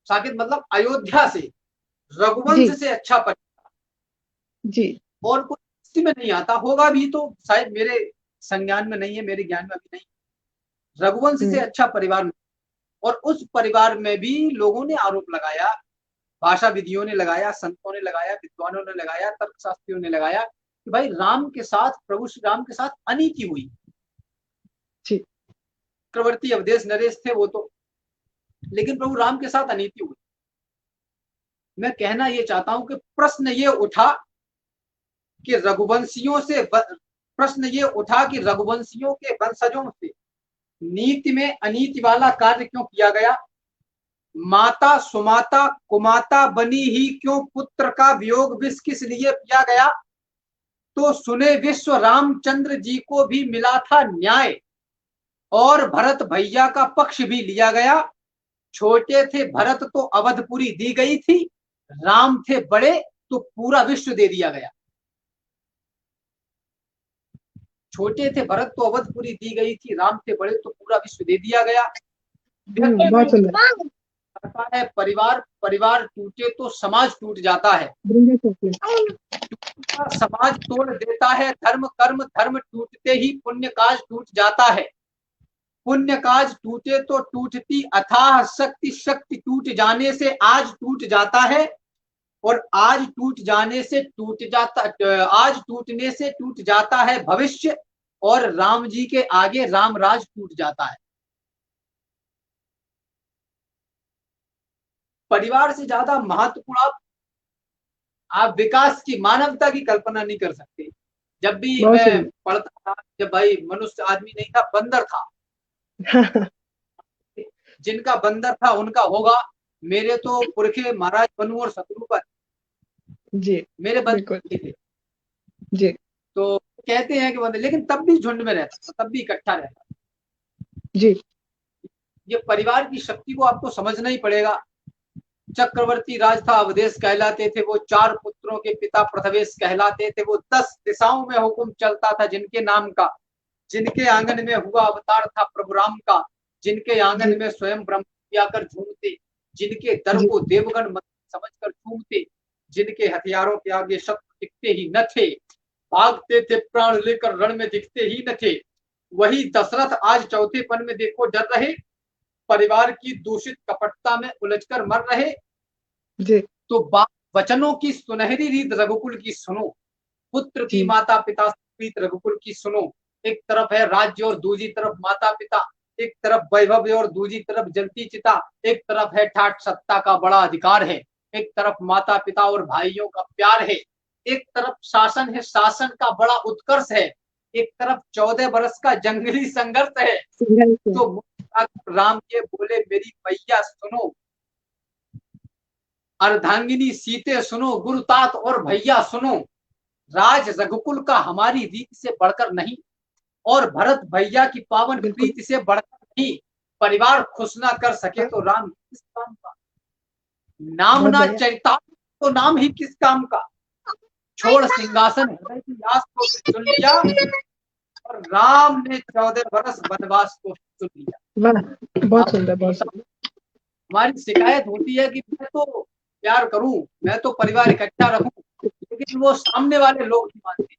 Speaker 4: साकेत मतलब अयोध्या से, रघुवंश से अच्छा परिवार जी, और कोई किसी में नहीं आता, होगा भी तो शायद मेरे संज्ञान में नहीं है, मेरे ज्ञान में अभी नहीं। रघुवंश से अच्छा परिवार में, और उस परिवार में भी लोगों ने आरोप लगाया, भाषा विधियों ने लगाया, संतों ने लगाया, विद्वानों ने लगाया, तर्कशास्त्रियों ने लगाया कि भाई राम के साथ, प्रभु श्री राम के साथ अनीति हुई। चक्रवर्ती अवधेश नरेश थे वो तो, लेकिन प्रभु राम के साथ अनीति हुई। मैं कहना ये चाहता हूं कि प्रश्न ये उठा कि रघुवंशियों के वंशजों से नीति में अनीति वाला कार्य क्यों किया गया? माता सुमाता कुमाता बनी ही क्यों पुत्र का वियोग विष किस लिए पिया गया? तो सुने विश्व रामचंद्र जी को भी मिला था न्याय और भरत भैया का पक्ष भी लिया गया। छोटे थे भरत तो अवधपुरी दी गई थी, राम थे बड़े तो पूरा विश्व दे दिया गया। छोटे थे भरत तो अवधपुरी दी गई थी, राम थे बड़े तो पूरा विश्व दे दिया गया।
Speaker 2: बहुत सुंदर।
Speaker 4: है परिवार, परिवार टूटे तो समाज टूट जाता है, समाज तोड़ देता है धर्म कर्म, धर्म टूटते ही पुण्य काज टूट जाता है, पुण्य काज टूटे तो टूटती अथाह शक्ति, शक्ति टूट जाने से आज टूट जाता है, और आज टूटने से टूट जाता है भविष्य, और राम जी के आगे राम राज टूट जाता है। परिवार से ज्यादा महत्वपूर्ण आप विकास की, मानवता की कल्पना नहीं कर सकते। जब भी मैं पढ़ता था, जब भाई मनुष्य आदमी नहीं था, बंदर था जिनका बंदर था उनका होगा। मेरे तो पुरखे महाराज बनू और शत्रुपन जी, मेरे बंदर थे जी। तो कहते हैं कि बंदर, लेकिन तब भी झुंड में रहता था, तब भी इकट्ठा रहता था जी। ये परिवार की शक्ति को आपको समझना ही पड़ेगा। चक्रवर्ती राज था, अवधेश कहलाते थे वो, 4 पुत्रों के पिता प्रथवेश कहलाते थे वो, 10 दिशाओं में हुक्म चलता था जिनके नाम का, जिनके आंगन में हुआ अवतार था प्रभु राम का, जिनके आंगन में स्वयं ब्रह्म आकर झूमते, जिनके दर को देवगण समझकर झूमते, जिनके हथियारों के आगे शत्रु दिखते ही न थे, भागते थे प्राण लेकर रण में दिखते ही न थे, वही दशरथ आज चौथेपन में देखो डर रहे, परिवार की दूषित कपटता में उलझकर मर रहे जी। तो वचनों की सुनहरी रीत रघुकुल की सुनो, पुत्र की माता पिता प्रीत रघुकुल की सुनो। एक तरफ है राज्य और दूसरी तरफ माता पिता, एक तरफ वैभव और दूसरी तरफ जलती चिता, एक तरफ है ठाठ सत्ता का बड़ा अधिकार है, एक तरफ माता पिता और भाइयों का प्यार है, एक तरफ शासन है, शासन का बड़ा उत्कर्ष है, एक तरफ 14 बरस का जंगली संघर्ष है। तो राम के बोले मेरी मैया सुनो, अर्धांगिनी सीते सुनो, गुरुतात और भैया सुनो, राज रघुकुल का हमारी रीत से बढ़कर नहीं, और भरत भैया की पावन प्रीति से बढ़कर नहीं। परिवार खुश ना कर सके तो राम किस काम का, नाम ना चरितार्थ तो नाम ही किस काम का। छोड़ सिंहासन हृदय की आस को चुन लिया, और राम ने 14 बरस वनवास को चुन लिया।
Speaker 2: बहुत सुंदर, बहुत सुंदर।
Speaker 4: हमारी शिकायत होती है कि मैं तो प्यार करूं, मैं तो परिवार इकट्ठा रखूं, लेकिन वो सामने वाले लोग नहीं मानते।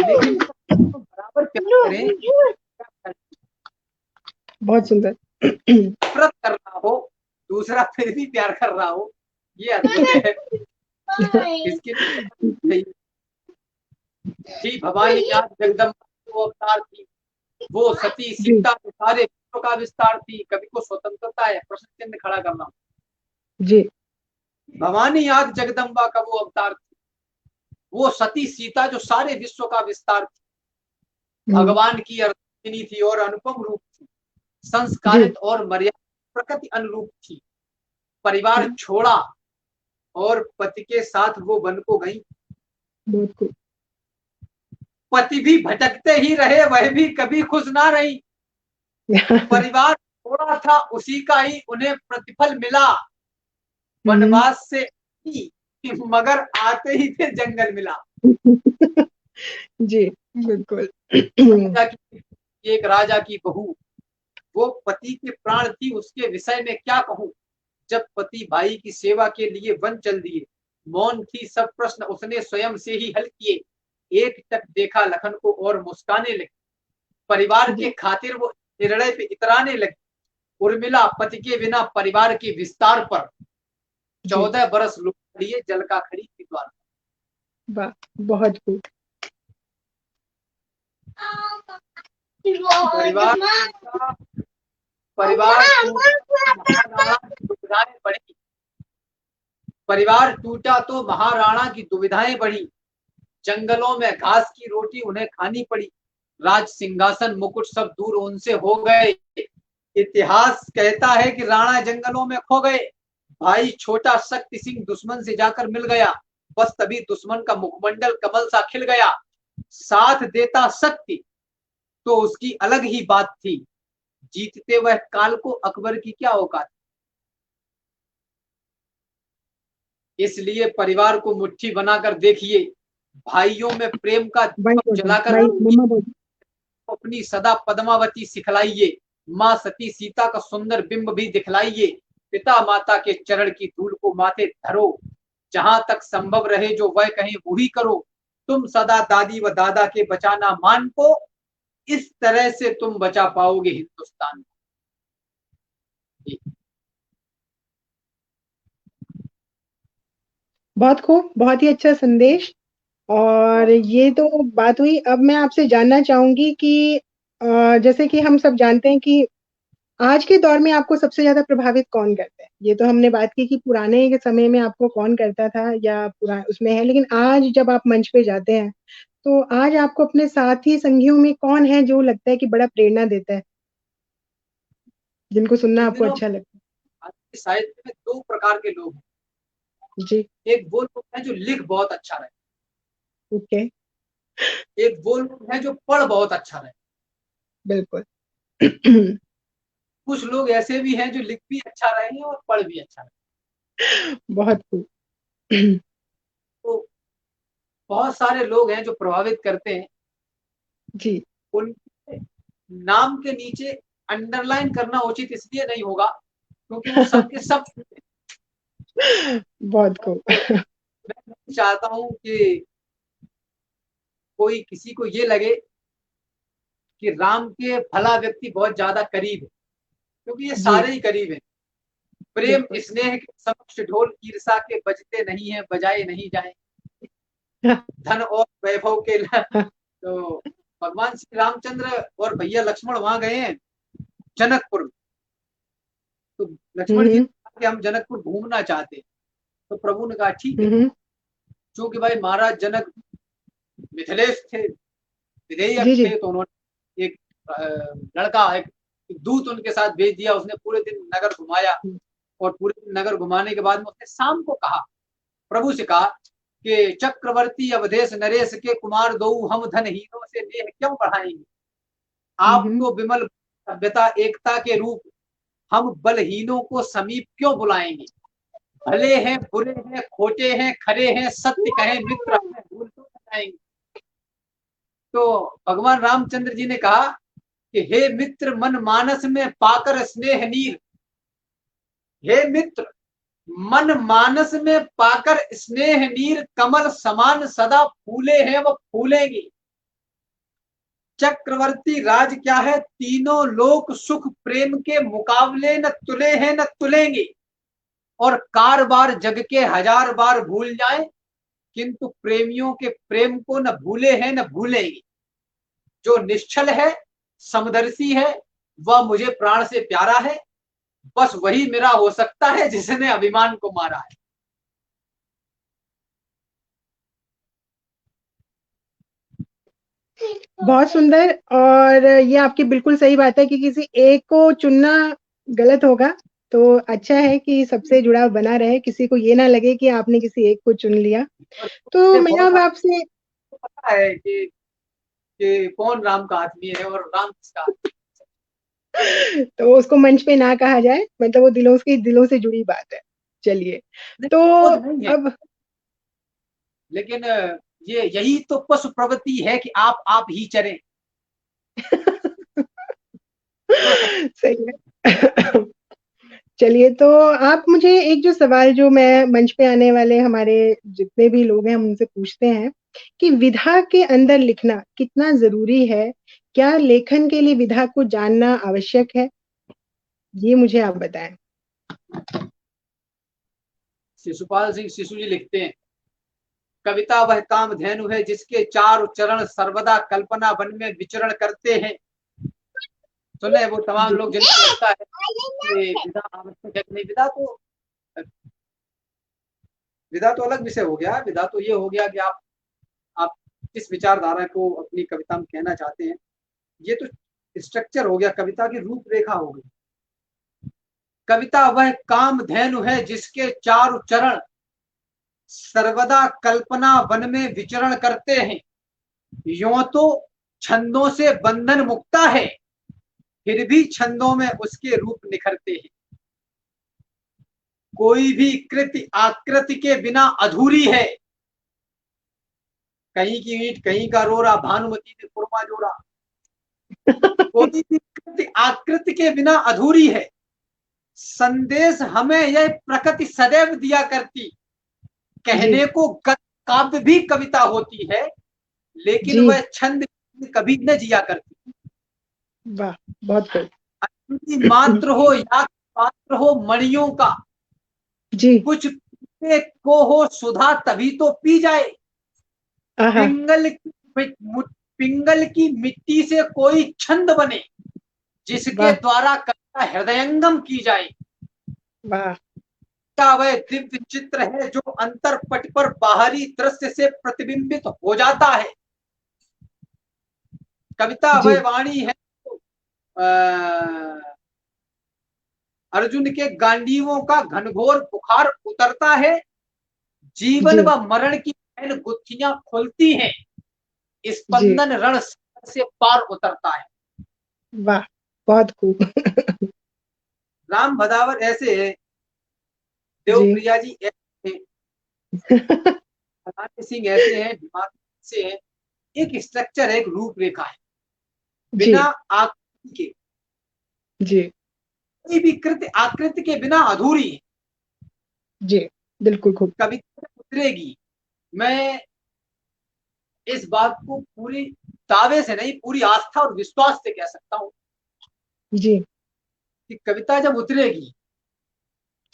Speaker 4: लेकिन तो बराबर प्यार करें। बहुत सुंदर। नफरत कर रहा हो, दूसरा फिर भी प्यार कर रहा हो, ये अद्भुत है। इसके थी भवानी याद जगदम्बा वो अवतार थी, वो सती सीता सारे विश्व का विस्तार थी। कवि को स्वतंत्रता है, प्रश्न चिन्ह खड़ा करना जी। भवानी याद जगदम्बा का वो अवतार थी, वो सती सीता जो सारे विश्व का विस्तार थी, भगवान की अर्धांगिनी थी और अनुपम रूप थी, संस्कारित और मर्यादा प्रकृति अनुरूप थी। परिवार छोड़ा और पति के साथ वो वन को गई। पति भी भटकते ही रहे, वह भी कभी खुश ना रही। परिवार थोड़ा था, उसी का ही उन्हें प्रतिफल मिला। वनवास से मगर आते ही थे जंगल मिला। जी बिल्कुल। एक राजा की बहू, वो पति के प्राण थी, उसके विषय में क्या कहूं। जब पति भाई की सेवा के लिए वन चल दिए, मौन थी सब प्रश्न उसने स्वयं से ही हल किए। एक टक देखा लखन को और मुस्काने लगी, परिवार के खातिर वो निर्णय पे इतराने लगी। उर्मिला पति के बिना परिवार के विस्तार पर 14 बरस लुट लिए जल का खड़ी थी द्वार। वाह, बहुत खूब। परिवार परिवार टूटा तो महाराणा की दुविधाएं बढ़ी, जंगलों में घास की रोटी उन्हें खानी पड़ी, राज सिंहासन मुकुट सब दूर उनसे हो गए। इतिहास कहता है कि राणा जंगलों में खो गए, भाई छोटा शक्ति सिंह दुश्मन से जाकर मिल गया, बस तभी दुश्मन का मुखमंडल कमल सा खिल गया। साथ देता शक्ति तो उसकी अलग ही बात थी, जीतते वह काल को अकबर की क्या औकात। इसलिए परिवार को मुट्ठी बनाकर देखिए, भाइयों में प्रेम का दीपक जलाकर अपनी सदा पद्मावती सिखलाइए, माँ सती सीता का सुंदर बिंब भी दिखलाइए, पिता माता के चरण की धूल को माथे धरो, जहां तक संभव रहे जो वह कहें वही करो, तुम सदा दादी व दादा के बचाना मान को, इस तरह से तुम बचा पाओगे हिंदुस्तान को।
Speaker 2: बहुत खूब, बहुत ही अच्छा संदेश। और ये तो बात हुई। अब मैं आपसे जानना चाहूंगी कि जैसे कि हम सब जानते हैं कि आज के दौर में आपको सबसे ज्यादा प्रभावित कौन करता है। ये तो हमने बात की कि पुराने के समय में आपको कौन करता था या उसमें है, लेकिन आज जब आप मंच पे जाते हैं तो आज आपको अपने साथी संगियों में कौन है जो लगता है कि बड़ा प्रेरणा देता है, जिनको सुनना आपको अच्छा लगता
Speaker 4: है। आज के साहित्य में दो प्रकार के लोग हैं
Speaker 2: जी।
Speaker 4: एक वो लोग हैं जो लिख बहुत अच्छा रहे,
Speaker 2: ओके।
Speaker 4: एक वो लोग हैं जो पढ़ बहुत अच्छा रहे।
Speaker 2: बिल्कुल।
Speaker 4: कुछ लोग ऐसे भी हैं जो लिख भी अच्छा रहे हैं और पढ़ भी अच्छा रहे।
Speaker 2: बहुत खूब।
Speaker 4: तो बहुत सारे लोग हैं जो प्रभावित करते हैं
Speaker 2: जी।
Speaker 4: उनके नाम के नीचे अंडरलाइन करना उचित इसलिए नहीं होगा क्योंकि वो सबके सब
Speaker 2: बहुत खूब।
Speaker 4: मैं चाहता हूं कि कोई किसी को ये लगे कि राम के भला व्यक्ति बहुत ज्यादा करीब है, क्योंकि ये सारे ही करीब हैं। प्रेम स्नेह के समक्ष ढोल ईर्षा के बजते नहीं है, बजाए नहीं जाए। धन और वैभव के तो भगवान श्री रामचंद्र और भैया लक्ष्मण वहां गए हैं जनकपुर, तो लक्ष्मण जी कि हम जनकपुर घूमना चाहते हैं, तो प्रभु ने कहा ठीक है, क्योंकि भाई महाराज जनक मिथिलेश थे, विधेयक थे, तो उन्होंने एक लड़का एक दूत उनके साथ भेज दिया, उसने पूरे दिन नगर घुमाया और पूरे दिन नगर घुमाने के बाद में उसने शाम को कहा, प्रभु से कहा कि चक्रवर्ती अवधेश नरेश के कुमार दो हम धनहीनों से नेह क्यों बढ़ाएंगे, आप तो विमल सभ्यता एकता के रूप, हम बलहीनों को समीप क्यों बुलाएंगे, भले हैं बुरे हैं खोटे हैं खरे हैं सत्य कहें मित्र हैं भूल तो जाएंगे। तो भगवान रामचंद्र जी ने कहा कि हे मित्र मन मानस में पाकर स्नेह नीर, हे मित्र मन मानस में पाकर स्नेह नीर, कमल समान सदा फूले हैं वह फूलेंगे। चक्रवर्ती राज क्या है, तीनों लोक सुख प्रेम के मुकाबले न तुले हैं न तुलेंगे, और कारबार जग के हजार बार भूल जाएं, किंतु प्रेमियों के प्रेम को न भूले हैं न भूलेंगे। जो निश्चल है समदर्शी है वह मुझे प्राण से प्यारा है, बस वही मेरा हो सकता है जिसने अभिमान को मारा है।
Speaker 2: बहुत सुंदर। और ये आपकी बिल्कुल सही बात है कि किसी एक को चुनना गलत होगा, तो अच्छा है कि सबसे जुड़ाव बना रहे, किसी को ये ना लगे कि आपने किसी एक को चुन लिया। तो मैं अब आपसे
Speaker 4: पता है कि कौन राम का आदमी है और राम किसका आदमी है।
Speaker 2: तो उसको मंच पे ना कहा जाए, मतलब वो दिलों से जुड़ी बात है। चलिए, तो अब
Speaker 4: लेकिन ये यही तो पशु प्रवृत्ति है कि आप ही चरें।
Speaker 2: सही है। चलिए, तो आप मुझे एक जो सवाल जो मैं मंच पे आने वाले हमारे जितने भी लोग हैं हम उनसे पूछते हैं कि विधा के अंदर लिखना कितना जरूरी है, क्या लेखन के लिए विधा को जानना आवश्यक है, ये मुझे आप बताएं।
Speaker 4: शिशुपाल सिंह शिशु जी लिखते हैं, कविता वह काम धेनु है जिसके चार चरण सर्वदा कल्पना वन में विचरण करते हैं। सुने वो तमाम लोग जिनको लगता है कि विधा आवश्यक है, नहीं विधा तो विधा तो अलग विषय हो गया। विधा तो ये हो गया कि आप किस विचारधारा को अपनी कविता में कहना चाहते हैं। ये तो स्ट्रक्चर हो गया, कविता की रूपरेखा हो गई। कविता वह कामधेनु है जिसके चारों चरण सर्वदा कल्पना वन में विचरण करते हैं। यों तो छंदों से बंधन मुक्ता है, फिर भी छंदों में उसके रूप निखरते हैं। कोई भी कृति आकृति के बिना अधूरी है। कहीं की ईंट कहीं का रोरा, भानुमति ने खुरमा जोड़ा। कोई भी कृति आकृति के बिना अधूरी है। संदेश हमें यह प्रकृति सदैव दिया करती। कहने को काव्य भी कविता होती है, लेकिन
Speaker 2: जी।
Speaker 4: वह छंद कभी न जिया करती।
Speaker 2: वाह, बहुत खूब।
Speaker 4: अतिथि मात्र हो या पात्र हो मणियों का,
Speaker 2: जी।
Speaker 4: कुछ पीने को हो सुधा तभी तो पी जाए।
Speaker 2: आहा,
Speaker 4: पिंगल की मिट्टी से कोई छंद बने, जिसके
Speaker 2: वाह
Speaker 4: द्वारा कविता हृदयंगम की जाए।
Speaker 2: वाह।
Speaker 4: का वह दिव्य चित्र है जो अंतर पट पर बाहरी दृश्य से प्रतिबिंबित हो जाता है। कविता
Speaker 2: जी।
Speaker 4: वह वाणी है अर्जुन के गांडीवों का घनघोर बुखार उतरता है। जीवन
Speaker 2: जी।
Speaker 4: व मरण की बहन गुत्थियां खुलती हैं, स्पंदन रण से पार उतरता है।
Speaker 2: वाह, बहुत खूब।
Speaker 4: राम भदावर ऐसे है,
Speaker 2: जी।
Speaker 4: देवप्रिया जी ऐसे हैं, फलाने सिंह ऐसे हैं, दिमाग से हैं। एक स्ट्रक्चर है, एक रूपरेखा है।
Speaker 2: जी।
Speaker 4: बिना आकृति के,
Speaker 2: जी।
Speaker 4: कोई भी कृति आकृति के बिना अधूरी है।
Speaker 2: जी, बिल्कुल खूब।
Speaker 4: कविता उतरेगी। मैं इस बात को पूरी दावे से नहीं, पूरी आस्था और विश्वास से कह सकता हूँ
Speaker 2: जी।
Speaker 4: कि कविता जब उतरेगी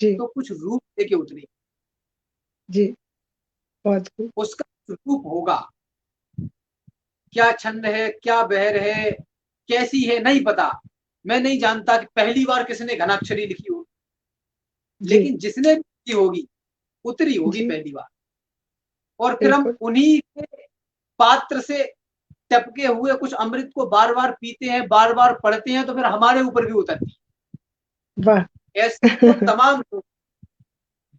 Speaker 2: जी।
Speaker 4: तो कुछ रूप लेके उतरेगी।
Speaker 2: जी, बहुत खूब।
Speaker 4: उसका रूप होगा। क्या छंद है, क्या बहर है, कैसी है, नहीं पता। मैं नहीं जानता कि पहली बार किसने घनाक्षरी लिखी होगी,
Speaker 2: जी।
Speaker 4: लेकिन जिसने भी लिखी होगी उतरी होगी
Speaker 2: जी,
Speaker 4: पहली बार। और फिर हम
Speaker 2: बिल्कुल।
Speaker 4: उन्हीं के पात्र से टपके हुए कुछ अमृत को बार बार पीते हैं, बार बार पढ़ते हैं, तो फिर हमारे ऊपर भी उतरती
Speaker 2: वाह।
Speaker 4: है। ऐसे तो तमाम लोग,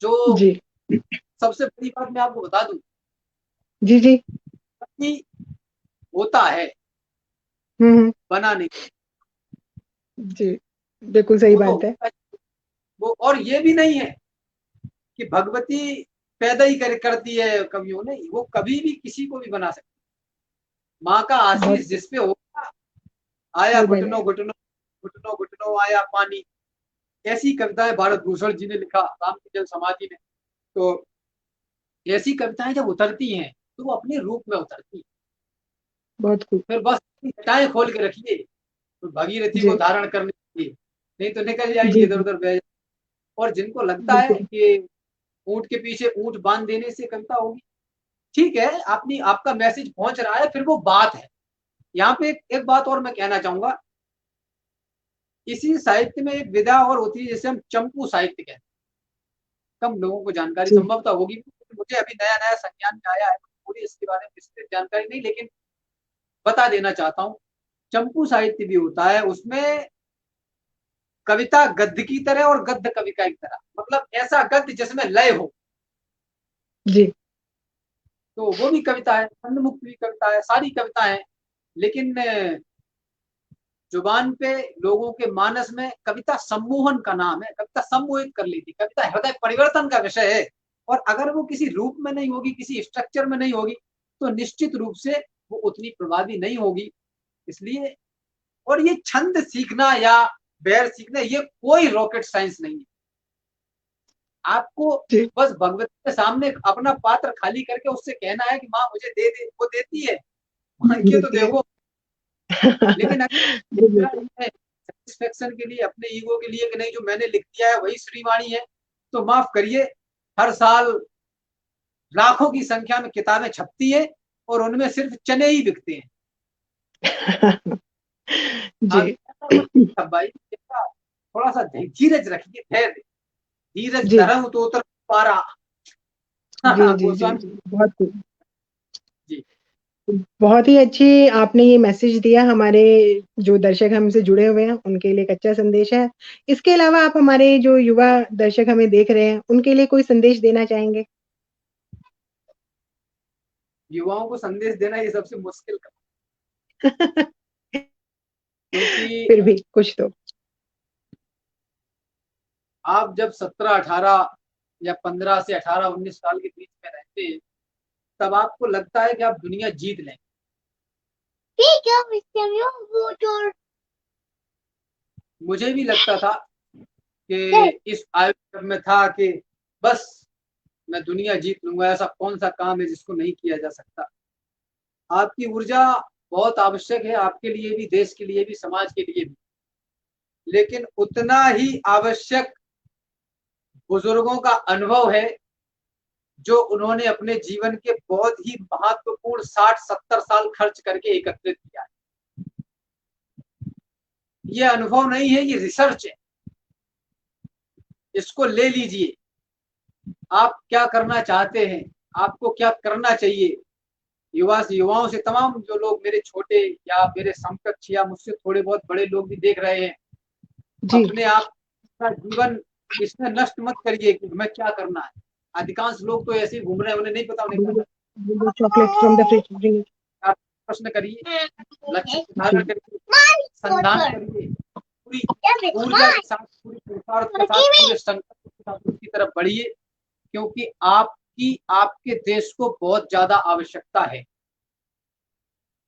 Speaker 4: जो
Speaker 2: जी।
Speaker 4: सबसे बड़ी बात मैं आपको बता दूं
Speaker 2: जी। जी।
Speaker 4: कि होता है,
Speaker 2: हम्म।
Speaker 4: बना नहीं।
Speaker 2: जी, बिल्कुल सही
Speaker 4: वो तो
Speaker 2: बात है।
Speaker 4: होता है। वो और ये भी नहीं है कि भगवती पैदा ही करती है कवियों ने, वो कभी भी किसी को भी बना सकती। माँ का
Speaker 2: बहुत
Speaker 4: आशीष जिस पे होगा, आया
Speaker 2: वो
Speaker 4: घुटनों
Speaker 2: बनेगा।
Speaker 4: घुटनों घुटनों घुटनों आया पानी। ऐसी कविताएं भारत भूषण जी ने लिखा, राम की जल समाधि में। तो ऐसी कविताएं जब उतरती हैं तो वो अपने रूप में उतरती हैं।
Speaker 2: बहुत खूब।
Speaker 4: फिर बस घटाएं खोल के रखिए तो भगीरथी को
Speaker 2: जी।
Speaker 4: धारण करने के लिए, नहीं तो निकल जाएंगे
Speaker 2: जी।
Speaker 4: इधर
Speaker 2: जी,
Speaker 4: उधर बह। और जिनको लगता है
Speaker 2: बिल्कुल।
Speaker 4: कि ऊंट के पीछे ऊंट बांध देने से कविता होगी, ठीक है, अपनी आपका मैसेज पहुंच रहा है, फिर वो बात है। यहाँ पे एक बात और मैं कहना चाहूंगा। इसी साहित्य में एक विधा और होती है जिसे हम चंपू साहित्य कहते हैं। कम लोगों को जानकारी
Speaker 2: जी।
Speaker 4: संभवतः होगी, मुझे अभी नया नया संज्ञान में आया है, पूरी इसके बारे में विस्तृत जानकारी नहीं, लेकिन बता देना चाहता हूँ। चंपू साहित्य भी होता है, उसमें कविता गद्य की तरह और गद्य कविता की तरह, मतलब ऐसा गद्य जिसमें लय हो,
Speaker 2: जी।
Speaker 4: तो वो भी कविता है। छंद मुक्त भी कविता है, सारी कविता है। लेकिन जुबान पे लोगों के मानस में कविता सम्मोहन का नाम है, कविता सम्मोहित कर लेती, कविता हृदय परिवर्तन का विषय है। और अगर वो किसी रूप में नहीं होगी, किसी स्ट्रक्चर में नहीं होगी, तो निश्चित रूप से वो उतनी प्रभावी नहीं होगी। इसलिए, और ये छंद सीखना या बैर सीखना, ये कोई रॉकेट साइंस नहीं है। आपको
Speaker 2: जी।
Speaker 4: बस भगवती के सामने अपना पात्र खाली करके उससे कहना है कि माँ मुझे दे दे, वो देती है, मांगिए तो
Speaker 2: देती है।
Speaker 4: देखो। लेकिन
Speaker 2: जी,
Speaker 4: सेटिस्फेक्शन के लिए, अपने ईगो के लिए कि नहीं जो मैंने लिख दिया है वही श्रीवाणी है, तो माफ करिए, हर साल लाखों की संख्या में किताबें छपती है और उनमें सिर्फ चने ही बिकते हैं।
Speaker 2: जी।
Speaker 4: भाई थोड़ा सा धीरज रखिए, धैर्य, धीरज
Speaker 2: जी।
Speaker 4: धरम तो उतर पारा।
Speaker 2: जी, जी, जी,
Speaker 4: गोस्वामी
Speaker 2: जी, बहुत खूब।
Speaker 4: जी।
Speaker 2: बहुत ही अच्छी आपने ये मैसेज दिया, हमारे जो दर्शक हमसे जुड़े हुए हैं, उनके लिए एक अच्छा संदेश है। इसके अलावा आप हमारे जो युवा दर्शक हमें देख रहे हैं, उनके लिए कोई संदेश देना चाहेंगे?
Speaker 4: युवाओं को संदेश देना ये सबसे मुश्किल क्योंकि
Speaker 2: फिर भी कुछ तो।
Speaker 4: आप जब 17-18 या 15 से 18-19 साल के बीच में रहते हैं, तब आपको लगता है कि आप दुनिया जीत लेंगे। मुझे भी लगता था कि इस आयु जब मैं था कि बस मैं दुनिया जीत लूंगा, ऐसा कौन सा काम है जिसको नहीं किया जा सकता। आपकी ऊर्जा बहुत आवश्यक है, आपके लिए भी, देश के लिए भी, समाज के लिए भी, लेकिन उतना ही आवश्यक बुजुर्गों का अनुभव है जो उन्होंने अपने जीवन के बहुत ही महत्वपूर्ण 60-70 साल खर्च करके एकत्रित किया है। ये अनुभव नहीं है, ये रिसर्च है। इसको ले लीजिए। आप क्या करना चाहते हैं, आपको क्या करना चाहिए। युवाओं से, तमाम जो लोग मेरे छोटे या मेरे समकक्ष या मुझसे थोड़े बहुत बड़े लोग भी देख रहे हैं,
Speaker 2: जी।
Speaker 4: अपने आप का जीवन इसमें नष्ट मत करिए कि मैं क्या करना है। अधिकांश लोग तो ऐसे ही घूम रहे हैं, उन्हें नहीं पता उन्हें करना
Speaker 2: chocolate from the fridge, bring it.
Speaker 4: है। आप प्रश्न करिए, लक्ष्य
Speaker 2: जी।
Speaker 4: निर्धारण करिए, संधान करिए, पूरी ऊर्जा के साथ, पूरी पुरुषार्थ के साथ, पूरे संकल्प के साथ उसकी तरफ बढ़िए, क्योंकि आपकी, आपके देश को बहुत ज्यादा आवश्यकता है।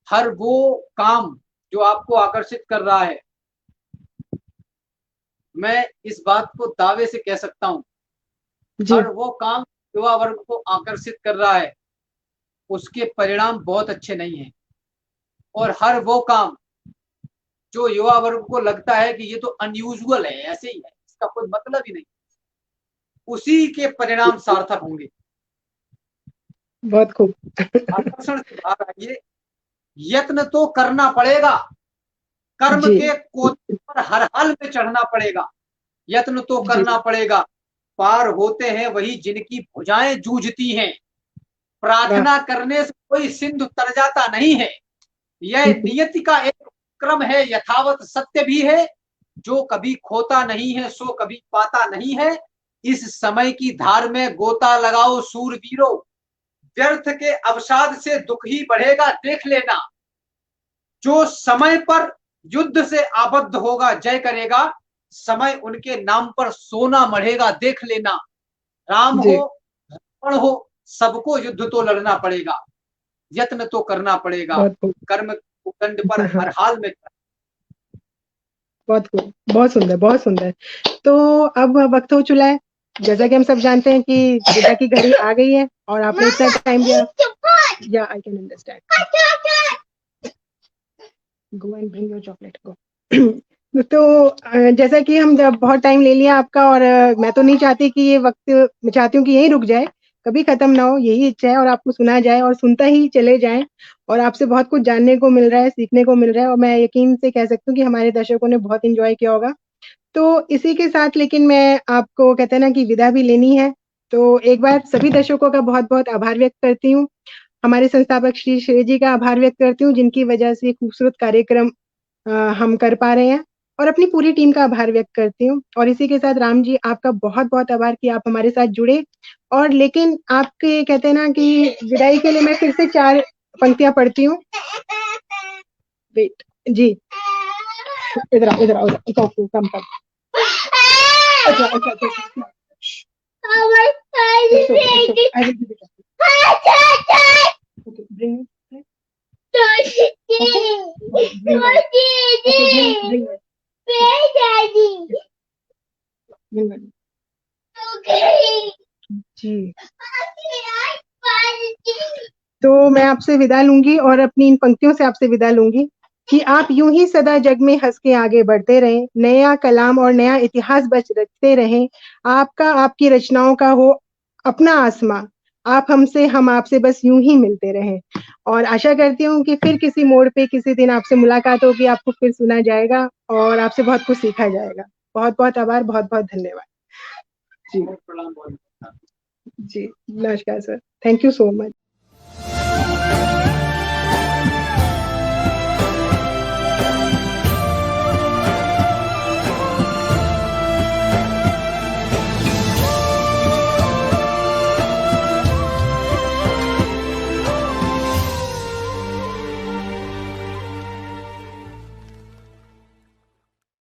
Speaker 4: हर वो काम जो आपको आकर्षित कर रहा है, मैं इस बात को दावे से कह सकता हूं,
Speaker 2: जी।
Speaker 4: हर वो काम युवा वर्ग को आकर्षित कर रहा है, उसके परिणाम बहुत अच्छे नहीं हैं। और हर वो काम जो युवा वर्ग को लगता है कि ये तो अनयूजुअल है, ऐसे ही है, इसका कोई मतलब ही नहीं, उसी के परिणाम सार्थक होंगे।
Speaker 2: बहुत खूब।
Speaker 4: आकर्षण से बाहर आइए, यत्न तो करना पड़ेगा, कर्म
Speaker 2: जी।
Speaker 4: के कोटे पर हर हाल में चढ़ना पड़ेगा, यत्न तो
Speaker 2: जी।
Speaker 4: करना पड़ेगा। पार होते हैं वही जिनकी भुजाएं जूझती हैं,
Speaker 2: वाह!
Speaker 4: प्रार्थना करने से कोई सिंधु तर जाता नहीं है। यह नियति का एक क्रम है, यथावत सत्य भी है, जो कभी खोता नहीं है सो कभी पाता नहीं है। इस समय की धार में गोता लगाओ सूरवीरों, व्यर्थ के अवसाद से दुख ही बढ़ेगा देख लेना। जो समय पर युद्ध से आबद्ध होगा जय करेगा, समय उनके नाम पर सोना मढ़ेगा देख लेना। राम हो,
Speaker 2: जी।
Speaker 4: रावण हो, सबको युद्ध तो लड़ना पड़ेगा, यत्न तो करना पड़ेगा,
Speaker 2: बहुत खूब।
Speaker 4: कर्म दंड पर
Speaker 2: हाँ, हाँ।
Speaker 4: हर हाल में।
Speaker 2: बहुत खूब, बहुत सुंदर, बहुत सुंदर। तो अब वक्त हो चला है, जैसा कि हम सब जानते हैं कि विदा की घड़ी आ गई है और आपने इतना टाइम दिया। Yeah I can understand. Go and bring your chocolate, go. तो जैसा कि हम जब बहुत टाइम ले लिया आपका, और मैं तो नहीं चाहती कि ये वक्त, मैं चाहती हूँ कि यहीं रुक जाए, कभी खत्म ना हो, यही इच्छा है, और आपको सुना जाए और सुनता ही चले जाएं। और आपसे बहुत कुछ जानने को मिल रहा है, सीखने को मिल रहा है, और मैं यकीन से कह सकती हूँ कि हमारे दर्शकों ने बहुत एंजॉय किया होगा। तो इसी के साथ लेकिन मैं आपको, कहते हैं ना कि विदा भी लेनी है, तो एक बार सभी दर्शकों का बहुत बहुत आभार व्यक्त करती हूँ। हमारे संस्थापक श्री श्रेय जी का आभार व्यक्त करती हूँ, जिनकी वजह से खूबसूरत कार्यक्रम हम कर पा रहे हैं, और अपनी पूरी टीम का आभार व्यक्त करती हूँ। और इसी के साथ राम जी, आपका बहुत बहुत आभार कि आप हमारे साथ जुड़े। और लेकिन आपके, कहते हैं ना कि विदाई के लिए मैं फिर से 4 पंक्तियां पढ़ती हूँ। वेट जी, इधर आओ, इधर आओ, कम कम। अच्छा अच्छा अच्छा। I will give it up. Okay, bring it. Okay, bring it. Okay, bring it. Bring it. जी। तो मैं आपसे विदा लूंगी, और अपनी इन पंक्तियों से आपसे विदा लूंगी कि आप यूं ही सदा जग में हंस के आगे बढ़ते रहें, नया कलाम और नया इतिहास बच रखते रहें। आपका, आपकी रचनाओं का हो अपना आसमां, आप हमसे, हम आपसे बस यूं ही मिलते रहें। और आशा करती हूँ कि फिर किसी मोड़ पे किसी दिन आपसे मुलाकात होगी, आपको फिर सुना जाएगा और आपसे बहुत कुछ सीखा जाएगा। बहुत बहुत आभार, बहुत बहुत धन्यवाद जी।
Speaker 4: प्रणाम।
Speaker 2: जी, नमस्कार sir. Thank you so much.